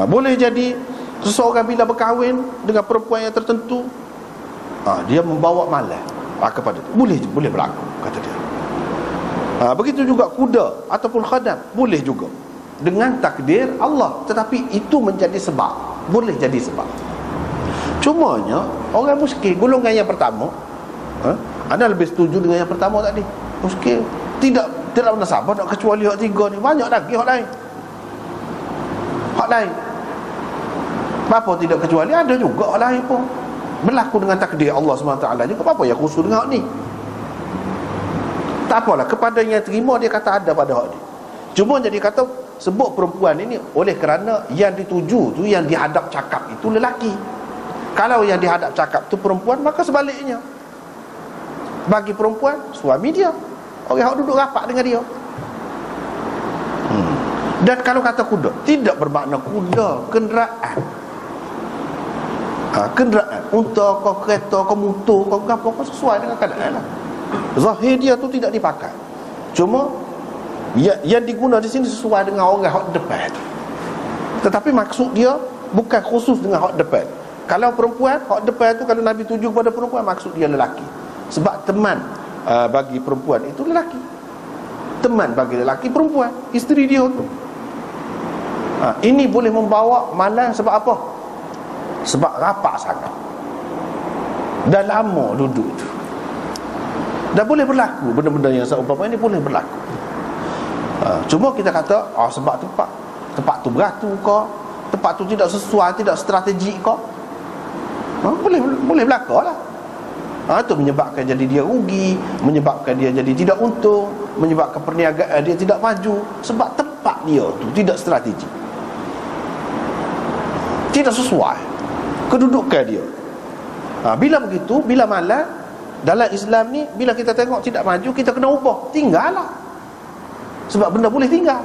Boleh jadi seseorang bila berkahwin dengan perempuan yang tertentu, dia membawa malas kepada dia. Boleh berlaku, kata dia. Begitu juga kuda ataupun khadam, boleh juga dengan takdir Allah. Tetapi itu menjadi sebab, boleh jadi sebab. Cumanya orang muskil golongan yang pertama, anda lebih setuju dengan yang pertama tadi. Muskil tidak pernah sabar nak kecuali hak tiga ni. Banyak lagi hak lain. Hak lain. Apa tidak kecuali ada juga hak lain pun berlaku dengan takdir Allah SWT juga. Apa yang khusus dengan hak ni? Tak apalah, kepada yang terima dia kata ada pada hak ni. Cuma jadi kata sebut perempuan ini oleh kerana yang dituju tu, yang dihadap cakap itu lelaki. Kalau yang dihadap cakap tu perempuan, maka sebaliknya. Bagi perempuan, suami dia, orang yang duduk rapat dengan dia. Dan kalau kata kuda, tidak bermakna kuda kenderaan. Kenderaan, unta kau, kereta kau, motor kau, apa kau, sesuai dengan keadaan lah. Zahir dia tu tidak dipakai. Cuma yang diguna di sini sesuai dengan orang hak depan. Tetapi maksud dia bukan khusus dengan hak depan. Kalau perempuan, hak depan tu kalau Nabi tuju kepada perempuan, maksud dia lelaki. Sebab teman bagi perempuan itu lelaki. Teman bagi lelaki perempuan, isteri dia tu. Ini boleh membawa malang sebab apa? Sebab rapat sangat. Dah lama duduk tu. Dah boleh berlaku benda-benda yang seumpama ini, boleh berlaku. Cuma kita kata sebab tempat tu beratur kau, tempat tu tidak sesuai, tidak strategik kau, boleh berlaku lah. Itu menyebabkan jadi dia rugi, menyebabkan dia jadi tidak untung, menyebabkan perniagaan dia tidak maju. Sebab tempat dia tu tidak strategik, tidak sesuai kedudukan dia. Bila begitu, bila malam dalam Islam ni, bila kita tengok tidak maju, kita kena ubah, tinggal lah. Sebab benda boleh tinggal.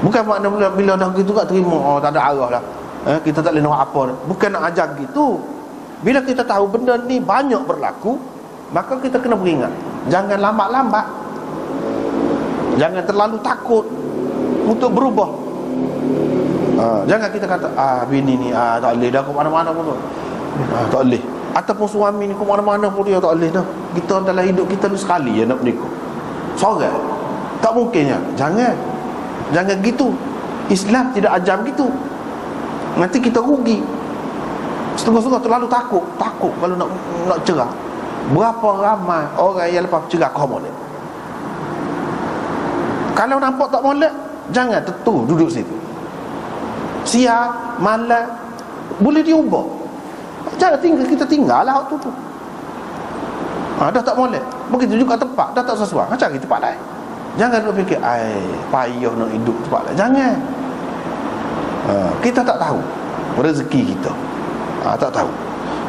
Bukan makna bila dah gitu tak terima, tak ada arah lah, kita tak boleh nak apa. Bukan nak ajar gitu. Bila kita tahu benda ni banyak berlaku, maka kita kena beringat, jangan lambat-lambat, jangan terlalu takut untuk berubah. Jangan kita kata bini ni tak boleh dah, ke mana-mana pun tak boleh. Ataupun suami ni ke mana-mana pun dia tak boleh dah. Kita dalam hidup kita ni sekali je nak menikah, seorang, tak mungkinnya. Jangan gitu. Islam tidak ajar gitu. Nanti kita rugi. Setengah-setengah terlalu takut kalau nak cerah. Berapa ramai orang yang lepas cerah kau molek. Kalau nampak tak molek, jangan tetu duduk situ. Siap, malam, boleh diubah. Jangan kita tinggal lah waktu tu. Dah tak molek. Begitu juga tempat dah tak sesuai, cari tempat lain. Jangan duk fikir payah nak hidup tempat lain. Jangan. Kita tak tahu rezeki kita. Tak tahu.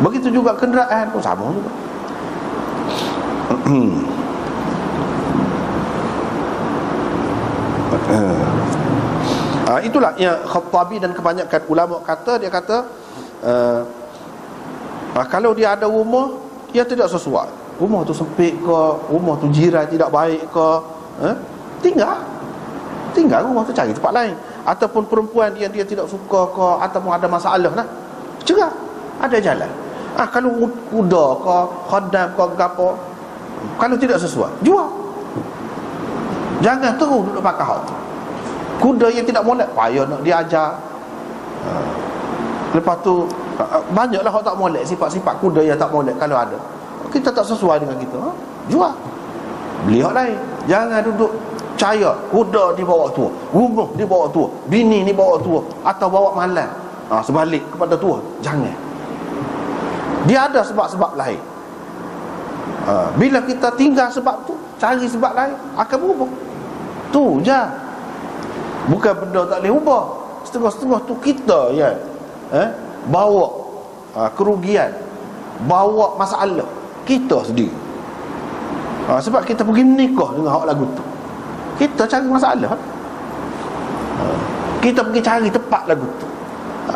Begitu juga kenderaan pun sama juga. Itulah yang Khattabi dan kebanyakan ulama kata. Dia kata kalau dia ada rumah, dia tidak sesuai. Rumah tu sempit ke, rumah tu jiran tidak baik ke, tinggal rumah tu, cari tempat lain. Ataupun perempuan yang dia tidak suka ke, ataupun ada masalah lah, cerah, ada jalan. Kalau kuda ke, khodam ke, apa, kalau tidak sesuai, jual. Jangan terus duduk pakai hak tu. Kuda yang tidak molek, payah nak diajar. Lepas tu banyaklah hak tak molek, sifat-sifat kuda yang tak molek. Kalau ada, kita tak sesuai dengan kita, jual, beli hak lain. Jangan duduk percaya kuda dibawa tua, rumah dibawa tua, bini ni bawa tua, atau bawa malam, sebalik kepada tua. Jangan. Dia ada sebab-sebab lain. Bila kita tinggal sebab tu, cari sebab lain, akan berubah. Tu je. Bukan benda tak boleh ubah. Setengah-setengah tu kita ya, bawa kerugian, bawa masalah kita sendiri. Sebab kita pergi menikah dengan hak lagu tu, kita cari masalah. Kita pergi cari tempat lagu tu,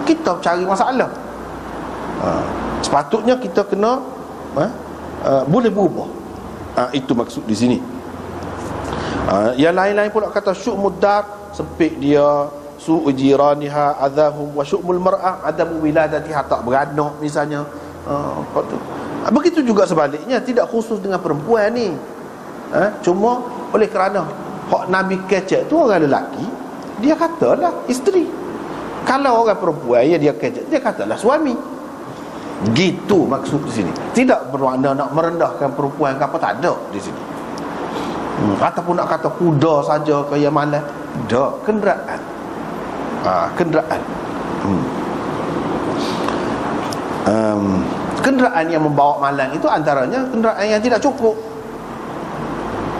kita cari masalah. Sepatutnya kita kena boleh berubah. Itu maksud di sini. Yang lain-lain pula kata syu'mud dar, sempit dia, su'u jiraniha adahum, wa syu'mul mar'ah adamu wiladatiha, tak beranak misalnya. Begitu juga sebaliknya, tidak khusus dengan perempuan ni. Cuma oleh kerana hak Nabi kecek tu orang lelaki, dia katalah isteri. Kalau orang perempuan ya dia kecek, dia katalah suami. Gitu maksud di sini. Tidak bermakna nak merendahkan perempuan ke apa, tak ada di sini. Ataupun nak kata kuda saja ke yang malas, dah kenderaan. Kenderaan. Kenderaan yang membawa malang itu antaranya kenderaan yang tidak cukup.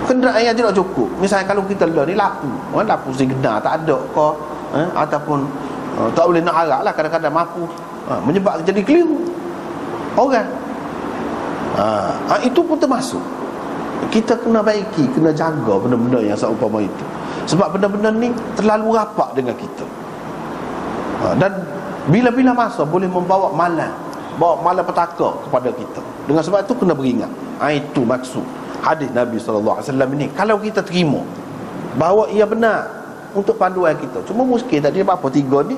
Kenderaan yang tidak cukup. Misalnya kalau kita ni lapu, lapu signal tak ada ke, ataupun tak boleh nak arak lah, kadang-kadang mampu menyebabkan jadi keliru orang. Itu pun termasuk. Kita kena baiki, kena jaga benda-benda yang seumpama itu. Sebab benda-benda ni terlalu rapat dengan kita. Dan bila-bila masa boleh membawa malang, bawa malapetaka kepada kita. Dengan sebab itu kena beringat. Itu maksud hadis Nabi SAW ini. Kalau kita terima bahawa ia benar untuk panduan kita, cuma mungkin tadi apa tiga ni,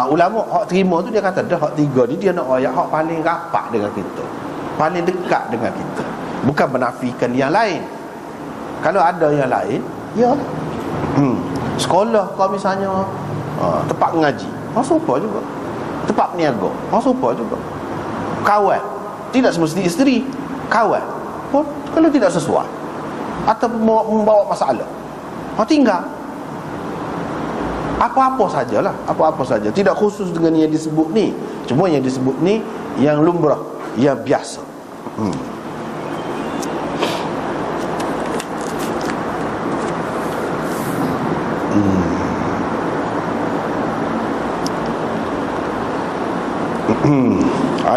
ulama hak terima tu dia kata dah hak tiga ni dia nak ayat hak paling rapat dengan kita, paling dekat dengan kita, bukan menafikan yang lain. Kalau ada yang lain, ya sekolah kau misalnya, tempat mengaji, serupa juga. Tempat peniaga, serupa juga. Kawan, tidak semestinya isteri, kawan pun kalau tidak sesuai atau membawa masalah, tinggal. Apa-apa sajalah, apa-apa saja, tidak khusus dengan yang disebut ni. Cuma yang disebut ni yang lumrah, yang biasa.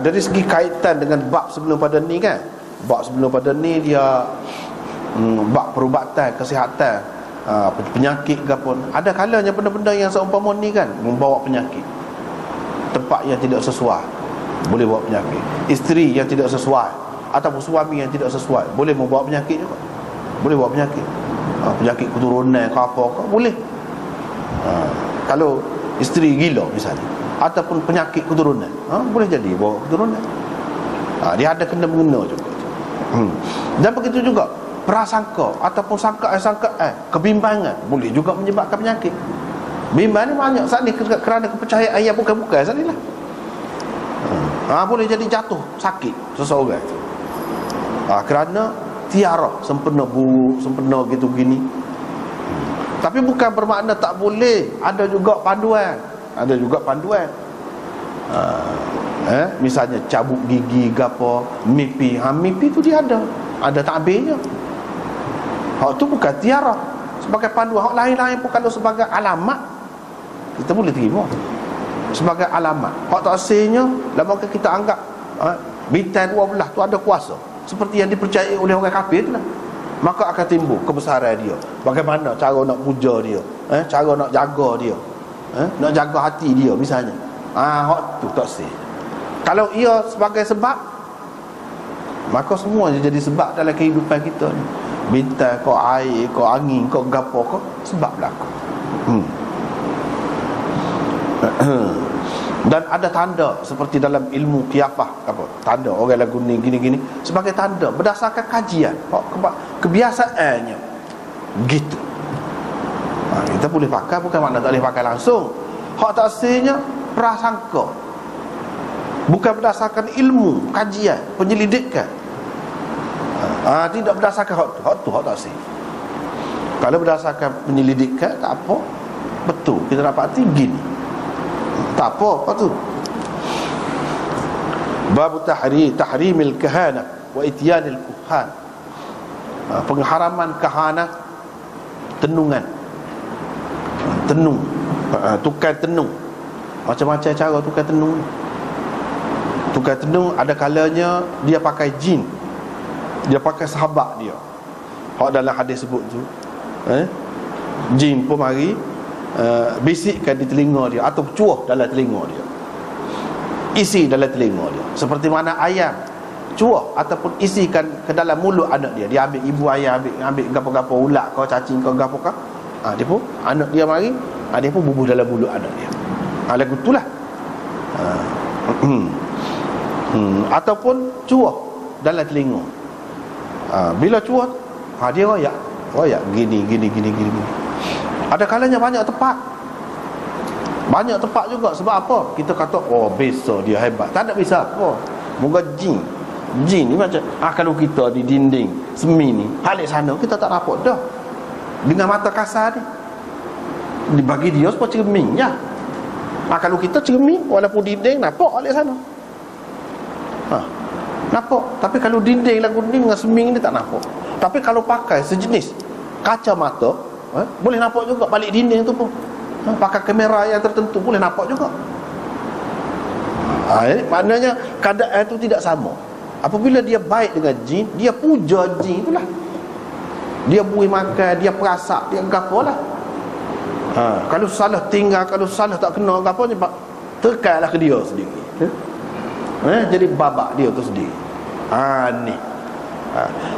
Dari segi kaitan dengan bab sebelum pada ni kan, bab sebelum pada ni dia bab perubatan, kesihatan, penyakit ke pun. Ada kalanya benda-benda yang seumpama ni kan membawa penyakit, tempat yang tidak sesuai boleh bawa penyakit, isteri yang tidak sesuai ataupun suami yang tidak sesuai boleh membawa penyakit juga. Boleh bawa penyakit, penyakit keturunan ke apa ke boleh. Kalau isteri gila misalnya, ataupun penyakit keturunan, boleh jadi bawa keturunan. Dia ada kena mengena juga. Dan begitu juga prasangka ataupun sangka kebimbangan boleh juga menyebabkan penyakit. Bimbang ni banyak saat ni kerana kepercayaan yang bukan-bukan saat ni lah. Boleh jadi jatuh sakit seseorang. Kerana tiara, sempena buruk, sempena gitu gini. Tapi bukan bermakna tak boleh. Ada juga panduan. Ada juga panduan. Misalnya cabut gigi gapo, mimpi. Mimpi tu dia ada takbirnya. Hak tu bukan tiara sebagai panduan. Hak lain-lain pun kalau sebagai alamat kita boleh terima sebagai alamat. Hak tak asalnya lama kita anggap bintang 12 tu ada kuasa seperti yang dipercayai oleh orang kafir itulah. Maka akan timbul kebesaran dia. Bagaimana cara nak puja dia, cara nak jaga dia, nak jaga hati dia misalnya. Hak tu tak sah. Kalau ia sebagai sebab, maka semua jadi sebab dalam kehidupan kita ni. Bintang kau, air kau, angin kau, gapo kau, sebab berlaku. Dan ada tanda seperti dalam ilmu qiyafah apa, tanda orang lagu ni gini-gini sebagai tanda berdasarkan kajian kebiasaannya gitu. Kita boleh pakai, bukan makna tak boleh pakai langsung. Hak tak asalnya prasangka, bukan berdasarkan ilmu kajian penyelidikan. Tidak berdasarkan hak tu hak tak asal. Kalau berdasarkan penyelidikan tak apa, betul kita dapati gini, tak apa tu. Bab tahrimil kahana wa ityanil kuhan. Pengharaman kahana, tenungan, tenung, tukar tenung. Macam-macam cara tukar tenung. Tukar tenung ada kalanya dia pakai jin, dia pakai sahabat dia. Hak dalam hadis sebut tu, jin pun mari bisikkan di telinga dia atau cuah dalam telinga dia, isi dalam telinga dia. Seperti mana ayam cuah ataupun isikan ke dalam mulut anak dia. Dia ambil ibu ayam, ambil gapo-gapo ulat kau, cacing kau, gapo kau, dia pun anak dia mari, dia pun bubuh dalam mulut anak dia. Lagu itulah. Ataupun cuah dalam telinga. Bila cuah, dia royak gini. Ada kalanya banyak tempat juga. Sebab apa? Kita kata besar dia hebat. Tak ada bisa apa. Moga jin ni macam kalau kita di dinding semi ni halik sana, kita tak nampak dah dengan mata kasar ni. Dibagi dia seperti cermin ya. Kalau kita cermin walaupun dinding nampak halik sana, nampak. Tapi kalau dinding lagu ni dengan seming ni tak nampak. Tapi kalau pakai sejenis kacamata, boleh nampak juga balik dinding tu pun. Pakai kamera yang tertentu boleh nampak juga. Maknanya keadaan itu tidak sama. Apabila dia baik dengan jin, dia puja jin itulah. Dia beri makan, dia perasak, dia gapalah. Kalau salah tinggal, kalau salah tak kena gapo ni, tekanlah ke dia sendiri. Jadi babak dia tu sendiri. Ni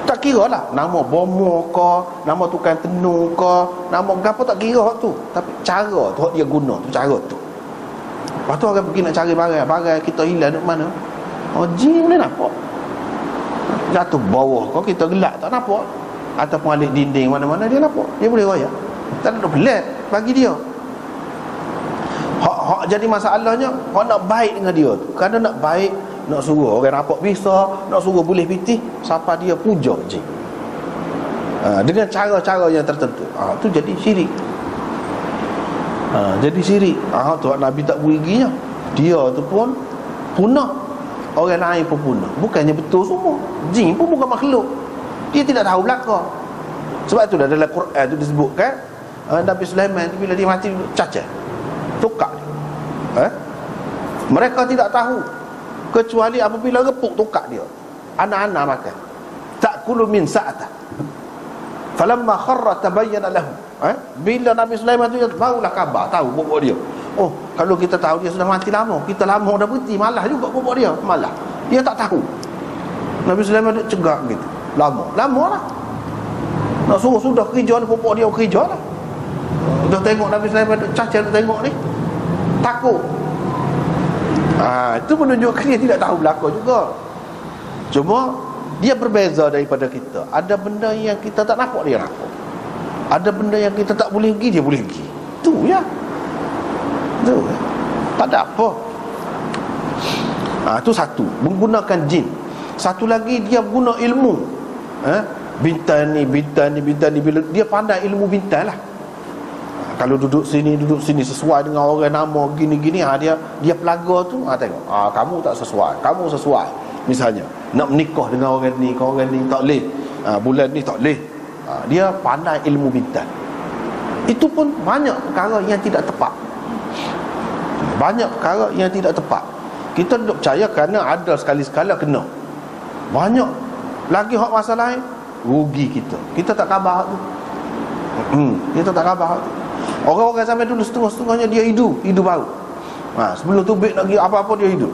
tak kira lah nama bomo ke, nama tukang tenung ke, nama gapo, tak kira tu. Tapi cara tu dia guna tu, cara tu. Lepas tu orang pergi nak cari barang kita hilang dekat mana. Jin boleh nampak. Jatuh bawah kau, kita gelak tak nampak. Ataupun alik dinding mana-mana dia nampak. Dia boleh royak. Tak ada pelat bagi dia. Hak jadi masalahnya, hak nak baik dengan dia tu. Kerana nak baik, nak suruh orang nampak bisa, nak suruh boleh pitih, siapa dia puja jin. Dengan cara-cara yang tertentu. Tu jadi syirik. Jadi syirik. Tu Nabi tak beriginya. Dia tu pun punah, orang lain pun punah. Bukannya betul semua. Jin pun bukan makhluk, dia tidak tahu belaka. Sebab tu dah dalam Quran tu disebutkan Nabi Sulaiman tu bila dia mati cacat, tukar dia. Mereka tidak tahu kecuali apabila repuk tukar dia, anak-anak makan. Ta'kulu min sa'atah falamma kharra tabayyana lahu. Bila Nabi Sulaiman tu barulah khabar, tahu bobok dia. Kalau kita tahu dia sudah mati lama, kita lama dah berhenti, malah juga bobok dia, malah dia tak tahu. Nabi Sulaiman dia cegah gitu, lama lah. Nak sudah kerja ni, bobok dia kerja lah. Kita tengok Nabi Sulaiman cacat, tengok ni takut. Itu menunjukkan dia tidak tahu belaka juga. Cuma dia berbeza daripada kita. Ada benda yang kita tak nampak, dia nampak. Ada benda yang kita tak boleh pergi, dia boleh pergi. Itu ya. Itu tak ada apa. Itu satu, menggunakan jin. Satu lagi dia guna ilmu, bintang ni, bila dia pandai ilmu bintang lah. Kalau duduk sini sesuai dengan orang nama gini-gini, dia pelaga tu, tengok, kamu tak sesuai, kamu sesuai. Misalnya nak menikah dengan orang ni tak boleh, bulan ni tak boleh. Dia pandai ilmu bintang. Itu pun banyak perkara yang tidak tepat. Banyak perkara yang tidak tepat. Kita duduk percaya kerana ada sekali-sekala kena. Banyak lagi hak masalah lain, rugi kita. Kita tak khabar tu. Kita tak khabar tu. Orang-orang sampai dulu setengah-setengahnya dia hidup baru. Sebelum tu baik lagi apa-apa dia hidup.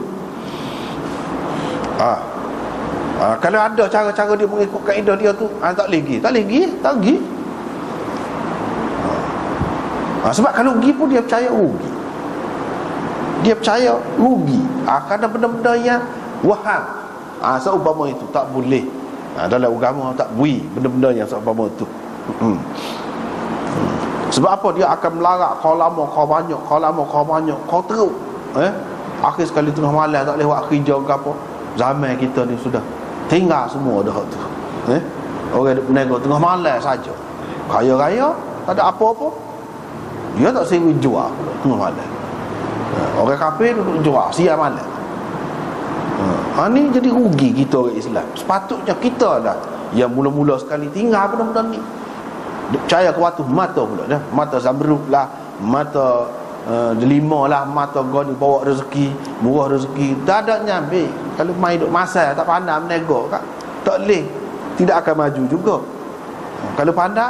Kalau ada cara-cara dia mengikut kaedah dia tu, tak lagi. Sebab kalau rugi pun dia percaya rugi. Kerana benda-benda yang waham, seumpama itu tak boleh. Dalam agama tak bui benda-benda yang seumpama itu. Sebab apa? Dia akan melarat kau lama, kau banyak, kau teruk. Akhir sekali tengah malam tak boleh buat kerja ke apa. Zaman kita ni sudah tinggal semua dah tu. Orang duk berniaga tengah malam saja. Kaya-kaya tak ada apa-apa. Dia tak sewa jual tengah malam. Orang kafir duduk jual siang malam. Ni jadi rugi kita orang Islam. Sepatutnya kita dah yang mula-mula sekali tinggal benda-benda ni. Percaya ke waktu mata pula dah. Mata zamrud lah, mata delima lah, mata goni bawa rezeki, murah rezeki. Tak ada nyambil. Kalau main duk masa tak pandai menego tak boleh, tidak akan maju juga. Kalau pandai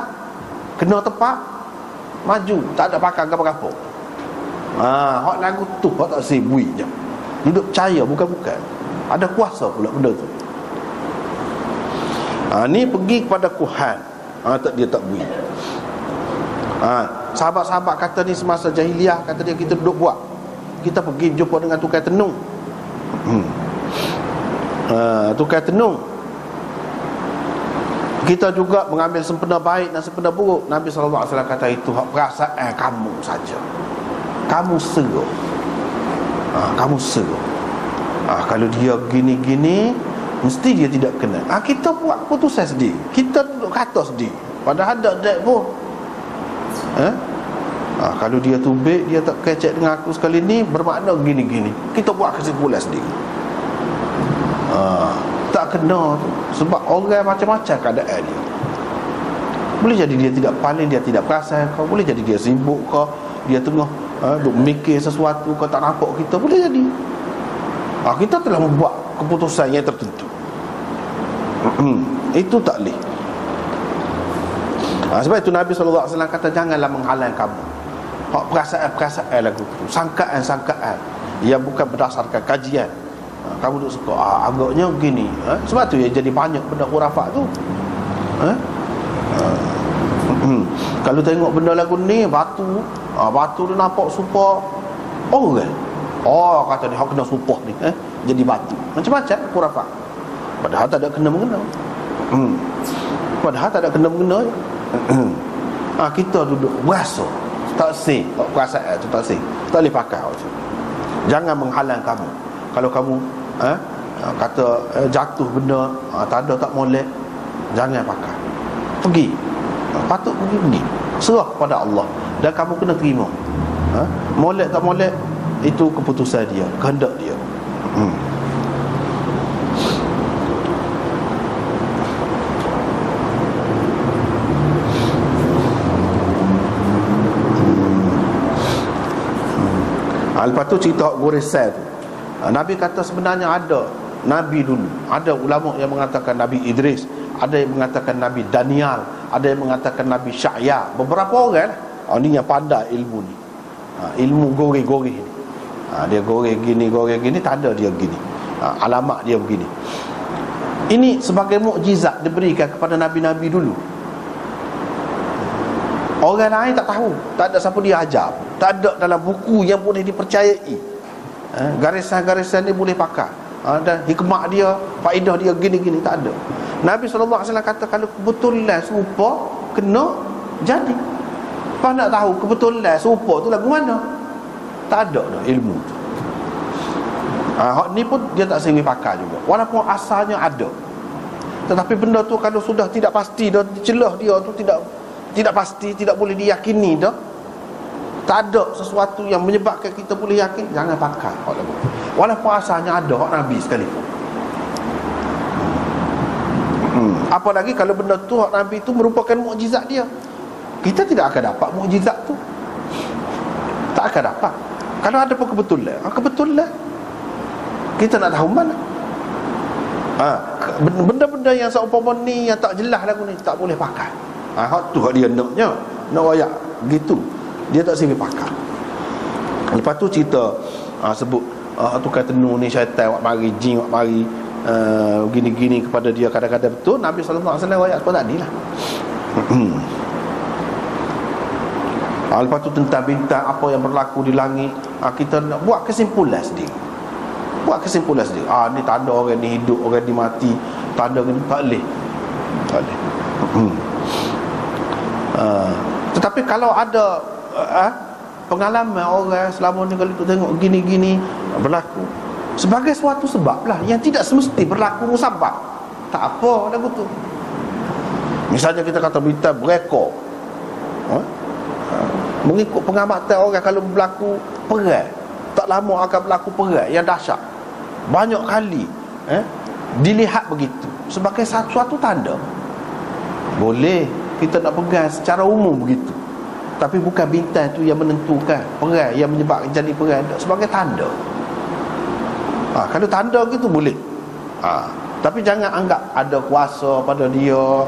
kena tepat, maju. Tak ada pakar apa-apa. Hak lagu tu hak tak sibui je. Duduk percaya bukan-bukan. Ada kuasa pula benda tu. Ni pergi kepada Kuhan. Dia tak bui. Sahabat-sahabat kata ni semasa jahiliah, kata dia kita duduk buat. Kita pergi jumpa dengan tukar tenung. Tukar tenung. Kita juga mengambil sempena baik dan sempena buruk. Nabi SAW kata itu hak perasaan kamu saja. Kamu serah. Kamu serah. Kalau dia gini-gini, mesti dia tidak kena. Kita buat keputusan sendiri. Kita duduk kata sendiri. Padahal tak pun. Kalau dia tu baik, dia tak kecek dengan aku sekali ni, bermakna gini-gini. Kita buat kesimpulan sendiri. Tak kena tu. Sebab orang macam-macam keadaan dia. Boleh jadi dia tidak paling, dia tidak perasan kau. Boleh jadi dia sibuk kau, dia tengah duk mikir sesuatu kau tak nampak kita. Boleh jadi kita telah membuat keputusan yang tertentu. Itu tak boleh. Sebab itu Nabi SAW kata janganlah menghalang kamu perasaan-perasaan lagu tu, sangkaan-sangkaan yang bukan berdasarkan kajian. Kamu duk suka agaknya begini. Sebab tu ya jadi banyak benda khurafat tu. Kalau tengok benda lagu ni, batu tu nampak serupa orang. Kata dia kena sumpah ni, jadi batu. Macam-macam khurafat. Padahal tak ada kena-mengena. Kita duduk berasa tak sih, tak perasaan tu tak sih. Tak boleh pakai tu. Jangan menghalang kamu. Kalau kamu kata jatuh benda, tak ada tak molek, jangan pakai. Pergi. Patut pergi. Serah kepada Allah dan kamu kena terima. Molek tak molek, itu keputusan dia, kehendak dia. Lepas tu cerita Goresai tu. Nabi kata sebenarnya ada Nabi dulu. Ada ulama yang mengatakan Nabi Idris, ada yang mengatakan Nabi Daniel, ada yang mengatakan Nabi Syahya. Beberapa orang ni yang pandai ilmu ni, ilmu goreh-goreh ni. Dia goreh gini, tanda dia gini, alamat dia begini. Ini sebagai mukjizat diberikan kepada Nabi-Nabi dulu. Orang lain tak tahu, tak ada siapa dia ajar, tak ada dalam buku yang boleh dipercayai. Garisan-garisan ni boleh pakai, dan hikmah dia, faedah dia gini-gini, tak ada. Nabi SAW kata kalau kebetulan serupa, kena jadi. Apa nak tahu kebetulan serupa tu lagu mana? Tak ada dah ilmu tu. Hak ni pun dia tak sewi pakar juga, walaupun asalnya ada. Tetapi benda tu kalau sudah tidak pasti dah, celah dia tu tidak pasti, tidak boleh diyakini dah, tak ada sesuatu yang menyebabkan kita boleh yakin, jangan pakai hak lagu. Walaupun asalnya ada hak Nabi sekalipun. Apalagi kalau benda tu hak Nabi tu merupakan mukjizat dia, kita tidak akan dapat mukjizat tu, tak akan dapat. Kalau ada pun kebetulan kita nak tahu mana. Benda-benda yang seumpama ni, yang tak jelas lagu ni, tak boleh pakai. Hak tu hak dia nak royak gitu, dia tak boleh pakai. Lepas tu cerita sebut tukar tenung ni syaitan wak mari, jin wak mari, gini-gini kepada dia. Kadang-kadang betul Nabi sallallahu alaihi wasallam royak seperti tadilah. Lepas tu tentang bintang apa yang berlaku di langit, kita nak buat kesimpulan sendiri. Ni tanda orang ni hidup, orang ni mati, tanda ni tak boleh. Tetapi kalau ada pengalaman orang selama ni, kalau tu tengok gini-gini berlaku sebagai suatu sebab lah, yang tidak semesti berlaku musabab, tak apa lagu tu. Misalnya kita kata bintang berekor, mengikut pengamatan orang, kalau berlaku perang, tak lama akan berlaku perang yang dahsyat, banyak kali dilihat begitu sebagai suatu tanda. Boleh kita nak pegang secara umum begitu, tapi bukan bintang tu yang menentukan perang, yang menyebabkan jadi perang, sebagai tanda. Kalau tanda gitu boleh, tapi jangan anggap ada kuasa pada dia,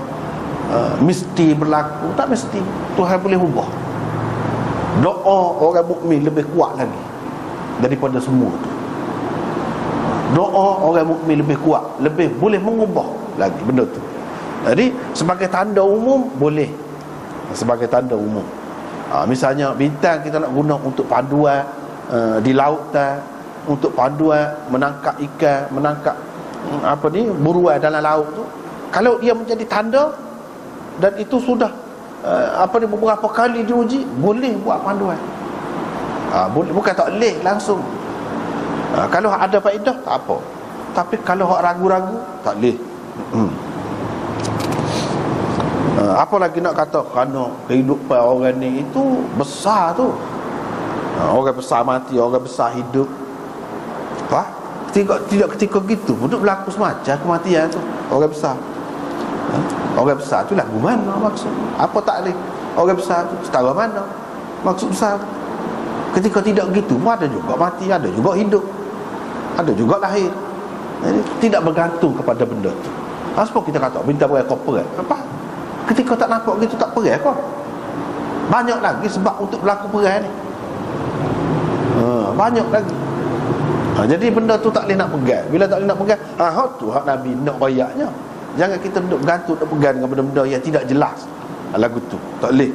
mesti berlaku. Tak mesti. Tuhan boleh ubah. Doa orang mukmin lebih kuat lagi daripada semua tu. Doa orang mukmin lebih kuat, lebih boleh mengubah lagi benda tu. Jadi sebagai tanda umum boleh, sebagai tanda umum. Misalnya bintang kita nak guna untuk panduan di lautan, untuk panduan menangkap ikan, menangkap buruan dalam laut tu. Kalau dia menjadi tanda dan itu sudah beberapa kali diuji, boleh buat panduan. Boleh, bukan tak boleh langsung. Kalau ada faedah tak apa, tapi kalau hak ragu-ragu tak boleh. Apa lagi nak kata, kerana kehidupan orang ni itu besar tu. Orang besar mati, orang besar hidup. Ketika gitu duduk berlaku semacam kematian tu orang besar. Orang besar tu lagu mana maksud? Apa tak boleh? Orang besar tu setara mana maksud besar? Ketika tidak gitu, ada juga mati, ada juga hidup, ada juga lahir. Jadi tidak bergantung kepada benda tu. Sebab kita kata bintang berekor perang, apa? Ketika tak nampak gitu, tak perang kau. Banyak lagi sebab untuk berlaku perang ni. Banyak lagi. Jadi benda tu tak boleh nak pegang. Bila tak boleh nak pegang, hak tu hak Nabi nak rayaknya. Jangan kita duduk bergantung nak pegang dengan benda-benda yang tidak jelas. Lagu tu tak boleh.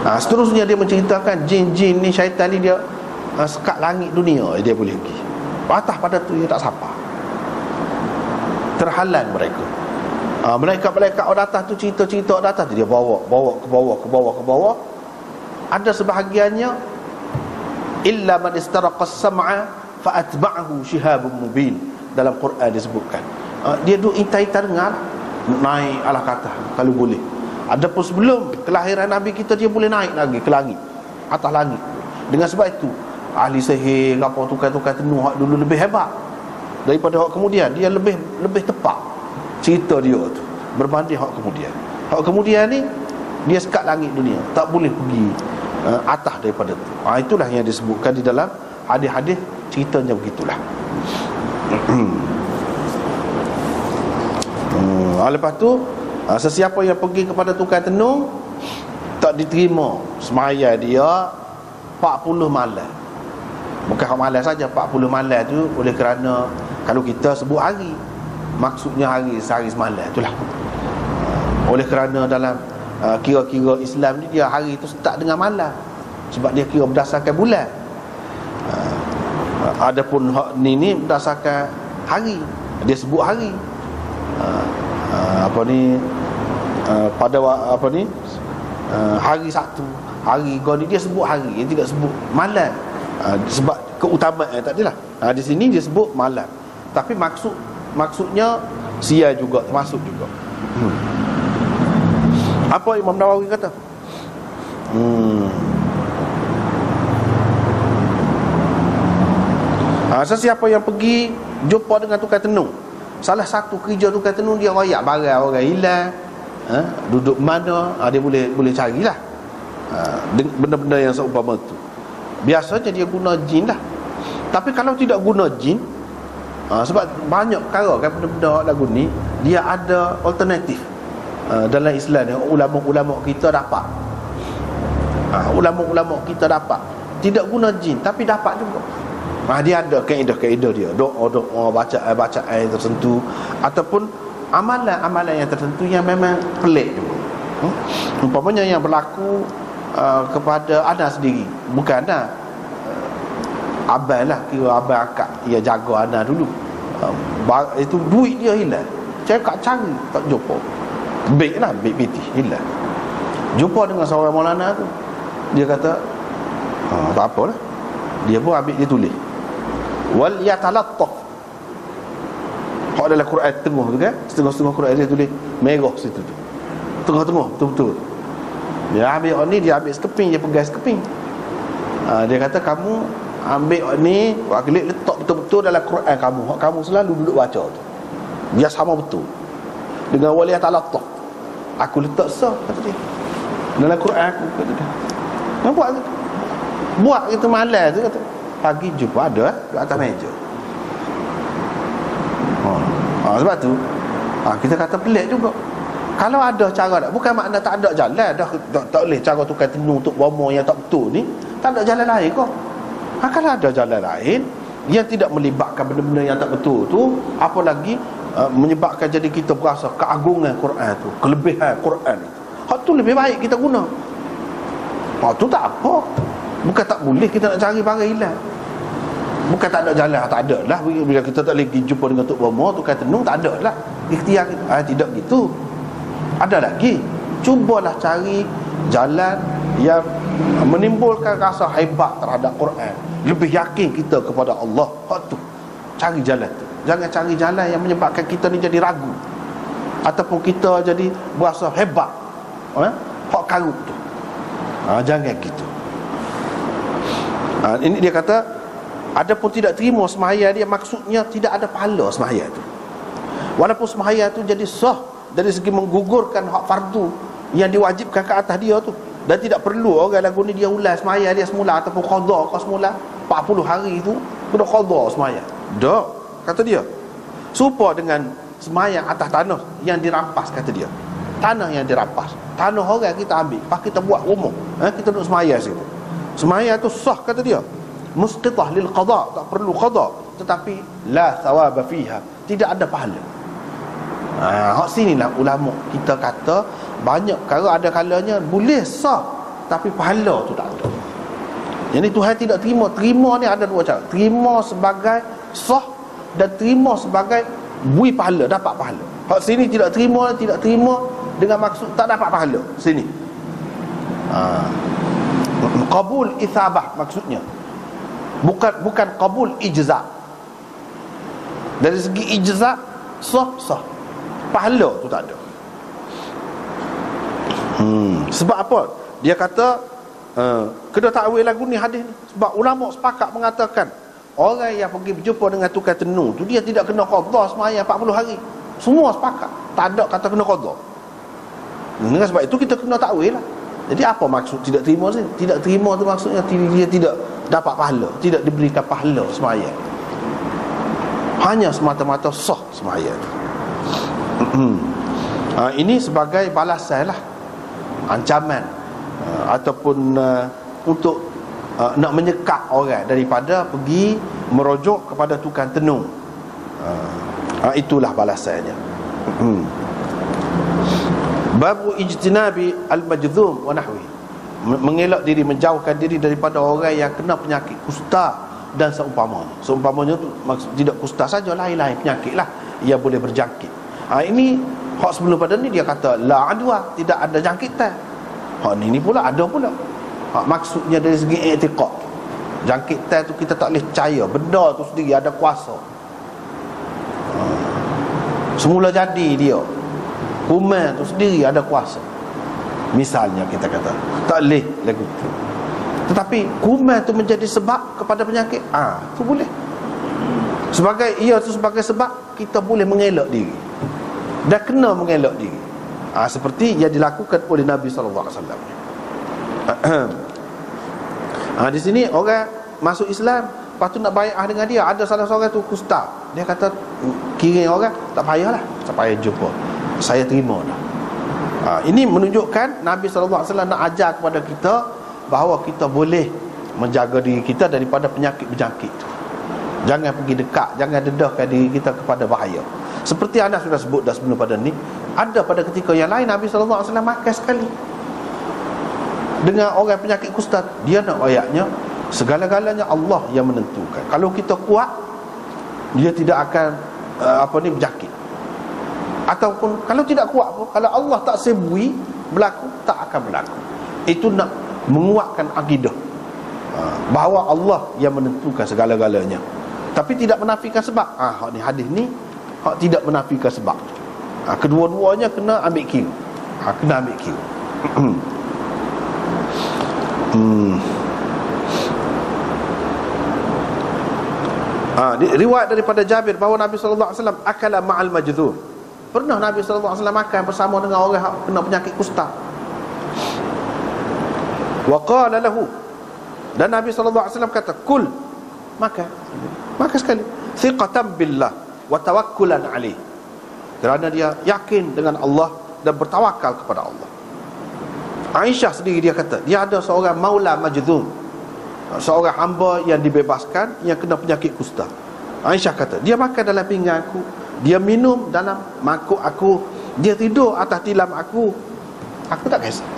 Seterusnya dia menceritakan jin-jin ni, syaitan ni, dia sekat langit dunia dia boleh pergi. Atas pada tu dia tak sampai, terhalang mereka. Malaikat-malaikat orang atas tu, cerita-cerita orang atas tu dia bawa ke bawah. Ada sebahagiannya illa man istaraqa as-sam'a fa atba'ahu shihabun mubin. Dalam Quran disebutkan dia duk intai-intai dengar, naik alah kata kalau boleh. Adapun sebelum kelahiran Nabi kita, dia boleh naik lagi ke langit, atas langit. Dengan sebab itu ahli sihir apa tukar-tukar tenung hak dulu lebih hebat daripada hak kemudian. Dia lebih tepat cerita dia tu berbanding hak kemudian. Hak kemudian ni dia sekat langit dunia, tak boleh pergi atas daripada tu. Itulah yang disebutkan di dalam hadis-hadis, ceritanya begitulah. Lepas tu sesiapa yang pergi kepada tukang tenung tak diterima semaya dia 40 malam. Bukan malam saja, 40 malam tu oleh kerana kalau kita sebut hari, maksudnya hari sehari semalam itulah. Oleh kerana dalam kira-kira Islam ni, dia hari tu start dengan malam, sebab dia kira berdasarkan bulan. Adapun ni berdasarkan hari, dia sebut hari. hari Sabtu, hari Goni, dia sebut hari, dia tidak sebut malam. Sebab keutamaan tak adalah. Di sini dia sebut malam. Tapi maksudnya siang juga, termasuk juga. Apa Imam Nawawi kata? Sesiapa yang pergi jumpa dengan tukang tenung, salah satu kerja tukang tenung, dia royak barang orang hilang, duduk mana, dia boleh carilah benda-benda yang seumpama tu. Biasanya dia guna jin lah. Tapi kalau tidak guna jin, sebab banyak perkara kan benda-benda lagu ni, dia ada alternatif. Dalam Islam ni ulama-ulama kita dapat, ulama-ulama kita dapat tidak guna jin tapi dapat juga. Dia ada kaedah-kaedah dia, doa-doa, bacaan tertentu, ataupun amalan-amalan yang tertentu yang memang pelik juga. Umpamanya yang berlaku kepada anak sendiri, bukan anak abang lah, kira abang akak, ia jaga anak dulu, itu duit dia hilang, cakap cari tak jumpa, baik biti hilang. Jumpa dengan seorang Maulana tu, dia kata tak apalah, dia pun ambil, dia tulis wal yatalattaf. Hak dalam Quran tengah tu kan, setengah-setengah Quran dia tulis merah situ tu, tengah-tengah betul-betul. Dia ambil ni, dia ambil sekeping, dia pegang sekeping. Dia kata kamu ambil ni, wakil letak betul-betul dalam Quran kamu, hak kamu selalu duduk baca tu, dia sama betul dengan wal yatalattaf. Aku letak sah, kata dia, dalam Quran aku, kata dia. Nampak tu? Buat kita malas tu, kata. Pagi jumpa ada di atas meja. Sebab tu kita kata pelik juga. Kalau ada cara, bukan makna tak ada jalan dah, tak boleh cara tukar tenung untuk bomo yang tak betul ni, tak ada jalan lain kok. Kalau ada jalan lain yang tidak melibatkan benda-benda yang tak betul tu, apa lagi menyebabkan jadi kita berasa keagungan Quran tu, kelebihan Quran itu, hak tu lebih baik kita guna. Tu tak apa. Bukan tak boleh kita nak cari barang hilang, bukan tak ada jalan, tak ada lah. Bila kita tak boleh pergi jumpa dengan Tok Bomo, tukar tenung, tak ada lah ikhtiar kita. Tidak gitu. Ada lagi, cubalah cari jalan yang menimbulkan rasa hebat terhadap Quran, lebih yakin kita kepada Allah. Hak tu, cari jalan tu. Jangan cari jalan yang menyebabkan kita ni jadi ragu, ataupun kita jadi berasa hebat, hak karut tu. Jangan gitu. Ini dia kata, adapun tidak terima sembahyang dia, maksudnya tidak ada pahala sembahyang tu. Walaupun sembahyang tu jadi sah dari segi menggugurkan hak fardu yang diwajibkan ke atas dia tu, dan tidak perlu orang lagu ni dia ulang sembahyang dia semula, ataupun qada kau semula 40 hari tu kena qada sembahyang. Dak, kata dia, serupa dengan sembahyang atas tanah yang dirampas, kata dia. Tanah yang dirampas, tanah orang kita ambil, pas kita buat rumah, kita duduk sembahyang situ. Sembahyang tu sah, kata dia, musqitah lil qada, tak perlu qada, tetapi la thawaba fiha, tidak ada pahala. Hak sinilah ulama kita kata banyak perkara ada kalanya boleh sah tapi pahala tu tak ada. Jadi Tuhan tidak terima. Terima ni ada dua cara, terima sebagai sah dan terima sebagai bui pahala, dapat pahala. Hak sini tidak terima dengan maksud tak dapat pahala. Sini qabul ithabah maksudnya, bukan qabul ijza. Dari segi ijza sah, pahala tu tak ada. Sebab apa? Dia kata kena takwil lagu ni, hadis ni. Sebab ulama sepakat mengatakan orang yang pergi berjumpa dengan tukang tenung tu, dia tidak kena qada sembahyang 40 hari. Semua sepakat, tak ada kata kena qada. Dengan sebab itu kita kena takwil lah. Jadi apa maksud tidak terima ni? Tidak terima tu maksudnya dia tidak dapat pahala, tidak diberikan pahala sembahyang, hanya semata-mata sah sembahyang. Ini sebagai balasan lah, ancaman, ataupun untuk nak menyekat orang daripada pergi merujuk kepada tukang tenung. Itulah balasannya. Babu ijtinabi al-majdzum wa nahwi, mengelak diri, menjauhkan diri daripada orang yang kena penyakit kusta dan seumpamanya. Seumpamanya tu maksud tidak kusta saja, lain-lain penyakit lah yang boleh berjangkit. Ini hak sebelum pada ni dia kata la adwa, tidak ada jangkitan. Ni pula ada pula. Maksudnya dari segi i'tiqad, jangkitan tu kita tak boleh percaya benda tu sendiri ada kuasa. Semula jadi dia, kuman tu sendiri ada kuasa. Misalnya kita kata tak boleh lagu tu, tetapi kuman tu menjadi sebab kepada penyakit, tu boleh. Sebagai sebab kita boleh mengelak diri, dan kena mengelak diri. Seperti yang dilakukan oleh Nabi SAW. Di sini orang masuk Islam, lepas tu nak bai'ah dengan dia, ada salah seorang tu kusta. Dia kata kira orang tak payahlah, tak payah jumpa, saya terima dah. Ini menunjukkan Nabi SAW nak ajar kepada kita bahawa kita boleh menjaga diri kita daripada penyakit-penyakit tu. Jangan pergi dekat, jangan dedahkan diri kita kepada bahaya. Seperti anda sudah sebut dah sebelum pada ni, ada pada ketika yang lain Nabi SAW makan sekali dengan orang penyakit kusta. Dia nak ayatnya, segala-galanya Allah yang menentukan. Kalau kita kuat, dia tidak akan berjangkit. Ataupun kalau tidak kuat pun, kalau Allah tak sebui berlaku, tak akan berlaku. Itu nak menguatkan akidah bahawa Allah yang menentukan segala-galanya, tapi tidak menafikan sebab. Ni hadis ni tidak menafikan sebab. Kedua-duanya kena ambil kira. Kena ambil kira. Riwayat daripada Jabir bahawa Nabi SAW akala ma'al majdzum. Pernah Nabi SAW makan bersama dengan orang yang kena penyakit kusta. Wa qala lahu, dan Nabi SAW kata, kul, makan sekali, thiqatan billah wa tawakkulan alaih, kerana dia yakin dengan Allah dan bertawakal kepada Allah. Aisyah sendiri dia kata, dia ada seorang maula majdzum, seorang hamba yang dibebaskan yang kena penyakit kusta. Aisyah kata, dia makan dalam pinggan aku, dia minum dalam mangkuk aku, dia tidur atas tilam aku tak kisah.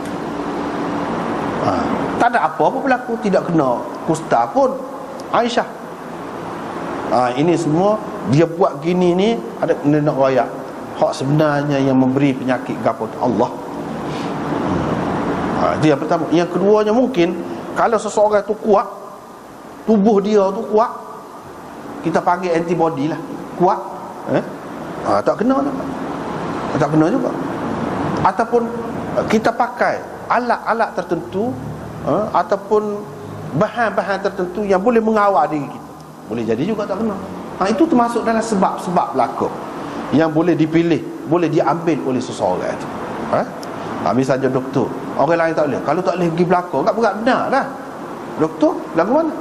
Tak ada apa-apa berlaku, tidak kena kusta pun Aisyah. Ini semua dia buat gini ni, ada nak royak hak sebenarnya yang memberi penyakit gapo Allah. Dia pertama. Yang keduanya, mungkin kalau seseorang tu kuat, tubuh dia tu kuat, kita panggil antibody lah, kuat, tak kena juga. Ataupun kita pakai alat-alat tertentu, ataupun bahan-bahan tertentu yang boleh mengawal diri kita, boleh jadi juga tak kena. Itu termasuk dalam sebab-sebab belaka yang boleh dipilih, boleh diambil oleh seseorang itu. Misalnya doktor, orang lain tak boleh. Kalau tak boleh pergi belaka, tak berat benar lah. Doktor lagu mana?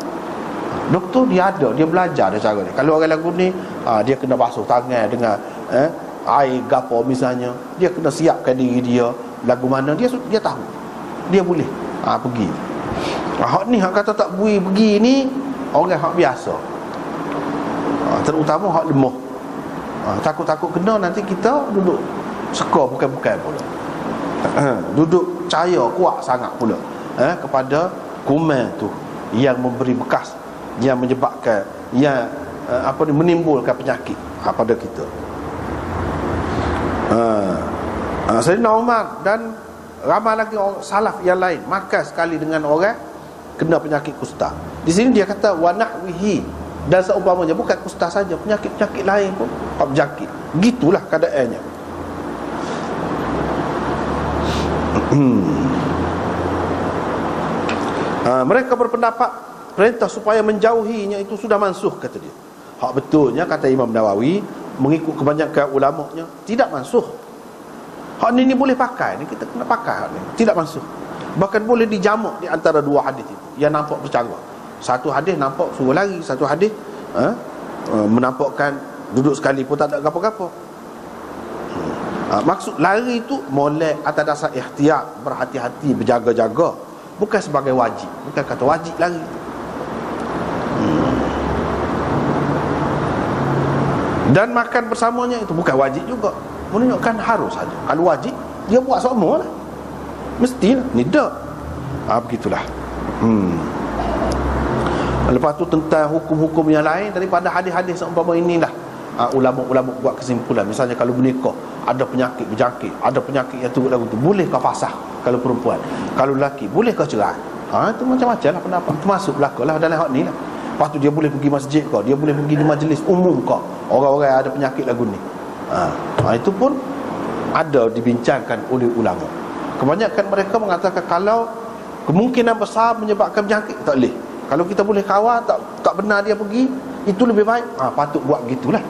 Doktor dia belajar dia cara ni. Kalau orang lagu ni, dia kena basuh tangan dengan air gapo misalnya, dia kena siapkan diri dia lagu mana, dia tahu, dia boleh pergi. Hak ni hak kata tak boleh pergi ni orang hak biasa, terutama hak lemah. Takut-takut kena, nanti kita duduk seka bukan-bukan pula. Duduk percaya kuat sangat pula kepada kuman tu yang memberi bekas, yang menyebabkan, yang menimbulkan penyakit pada kita. Sayyidina Umar dan ramai lagi orang salaf yang lain makan sekali dengan orang kena penyakit kusta. Di sini dia kata wa nahwihi, dan seumpamanya, bukan kusta saja, penyakit-penyakit lain pun berjangkit. Gitulah keadaannya. Mereka berpendapat perintah supaya menjauhinya itu sudah mansuh, kata dia. Hak betulnya, kata Imam Nawawi, mengikut kebanyakan ulamanya, tidak mansuh. Hak ni boleh pakai, ni kita kena pakai hak ni, tidak mansuh. Bahkan boleh dijamak di antara dua hadis itu yang nampak bercara. Satu hadis nampak suruh lari, satu hadis menampakkan duduk sekali pun tak ada gapo-gapo. Maksud lari itu molek atas dasar ikhtiar, berhati-hati, berjaga-jaga, bukan sebagai wajib, bukan kata wajib lari. Dan makan bersamanya itu bukan wajib juga, menunjukkan harus saja. Kalau wajib, dia buat semua lah, mestilah, tidak. Begitulah. Lepas tu tentang hukum-hukum yang lain daripada hadis-hadis seumpama inilah, ulama-ulama buat kesimpulan. Misalnya kalau menikah ada penyakit berjangkit, ada penyakit yang turut lagu tu, boleh kau fasah? kalau perempuan. Kalau lelaki, boleh kau cerai? Itu macam-macam lah pendapat. Itu masuk belakang lah dalam hak ni lah. Lepas tu dia boleh pergi masjid kau, dia boleh pergi di majlis umum kau, orang-orang ada penyakit lagu ni. Itu pun ada dibincangkan oleh ulama. Kebanyakan mereka mengatakan kalau kemungkinan besar menyebabkan penyakit, tak boleh. Kalau kita boleh kawal, tak benar dia pergi, itu lebih baik. Patut buat gitulah.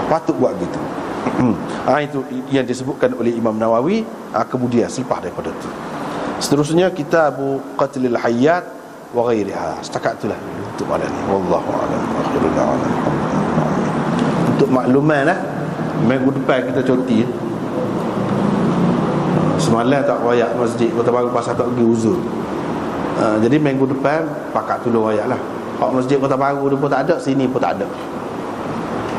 Patut buat gitu. Itu yang disebutkan oleh Imam Nawawi. Kemudian selepas daripada itu, seterusnya Kitabul Qatlil Hayyat wa ghairiha. Setakat itulah untuk malam ni. Wallahu a'lam. Untuk makluman lah, minggu depan kita cuti. Semalam tak wayak masjid Kota Baru pasal tak pergi uzur. Jadi minggu depan pakat tolong wayak lah. Hak masjid Kota Baru pun tak ada, sini pun tak ada.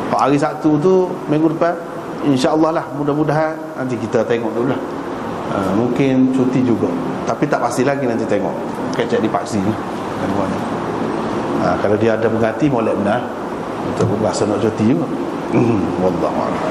Hak hari Sabtu tu minggu depan, insya-Allah lah, mudah-mudahan nanti kita tengok dulu lah. Mungkin cuti juga, tapi tak pasti lagi, nanti tengok. Kecek dipaksi ni. Kalau dia ada berganti molek benar, untuk berasa nak cuti juga. Wallahu a'lam.